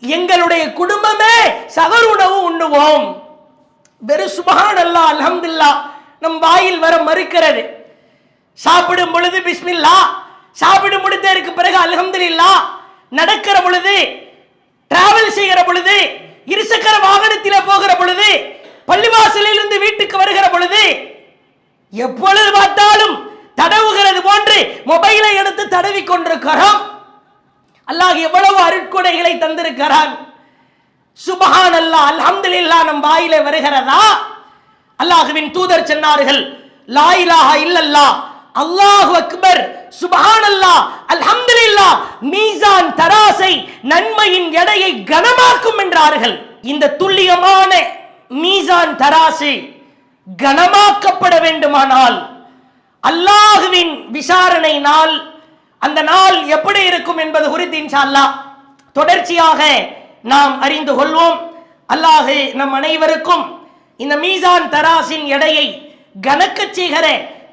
எங்களுடைய குடும்பமே சகர் உணவு உண்ணுவோம். வெறும் சுப்ஹானல்லாஹ் அல்ஹம்துலில்லாஹ் நம் வாயில் வர மறுக்கிறது. சாப்பிடும் பொழுது பிஸ்மில்லா, சாப்பிடு முடித்ததற்கு பிறகு அல்ஹம்துலில்லாஹ், நடக்கிற பொழுது, டிராவல் செய்கிற பொழுது, இருசக்கர வாகனத்திலே போகிற பொழுது, பள்ளிவாசலில் இருந்து வீட்டுக்கு வருகிற பொழுது, எப்பொழுது பார்த்தாலும் தடவுகிறது போன்று மொபைலை எடுத்து தடவி கொண்டிருக்கிறோம். அல்லாஹ் எவ்வளவு அருட்கொடைகளை தந்திருக்கிறான். சுப்ஹானல்லாஹ் அல்ஹம்துலில்லாஹ் நம் வாயிலே வருகிறதா? அல்லாஹ்வின் தூதர் சொன்னார்கள், லா இலாஹா இல்லல்லாஹ் அல்லாஹு அக்பர் சுப்ஹானல்லாஹ் அல்ஹம்துலில்லாஹ் மீசான் தராசை நன்மையின் எடையை கனமாக்கும் என்றார்கள். இந்த துல்லியமான மீசான் தராசு கனமாக்கப்பட வேண்டுமானால் அல்லாஹ்வின் விசாரணை நாள், அந்த நாள் எப்படி இருக்கும் என்பது குறித்து இன்ஷா அல்லாஹ் தொடர்ச்சியாக நாம் அறிந்து கொள்வோம். அல்லாஹ் நம் அனைவருக்கும் இந்த மீசான் தராசின் எடையை கனக்கச் செய்கிற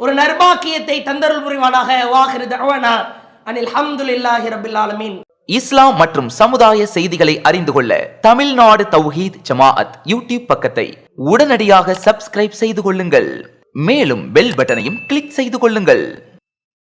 ஒரு நர்பாக்கியத்தை தந்தருள் புரிவானாக. வாஹிரு தஅவானா அனில் ஹம்துலில்லாஹி ரப்பில் ஆலமீன். இஸ்லாம் மற்றும் சமுதாய செய்திகளை அறிந்து கொள்ள தமிழ்நாடு தௌஹீத் ஜமாஅத் யூடியூப் பக்கத்தை உடனடியாக சப்ஸ்கிரைப் செய்து கொள்ளுங்கள். மேலும் பெல் பட்டனையும் கிளிக் செய்து கொள்ளுங்கள்.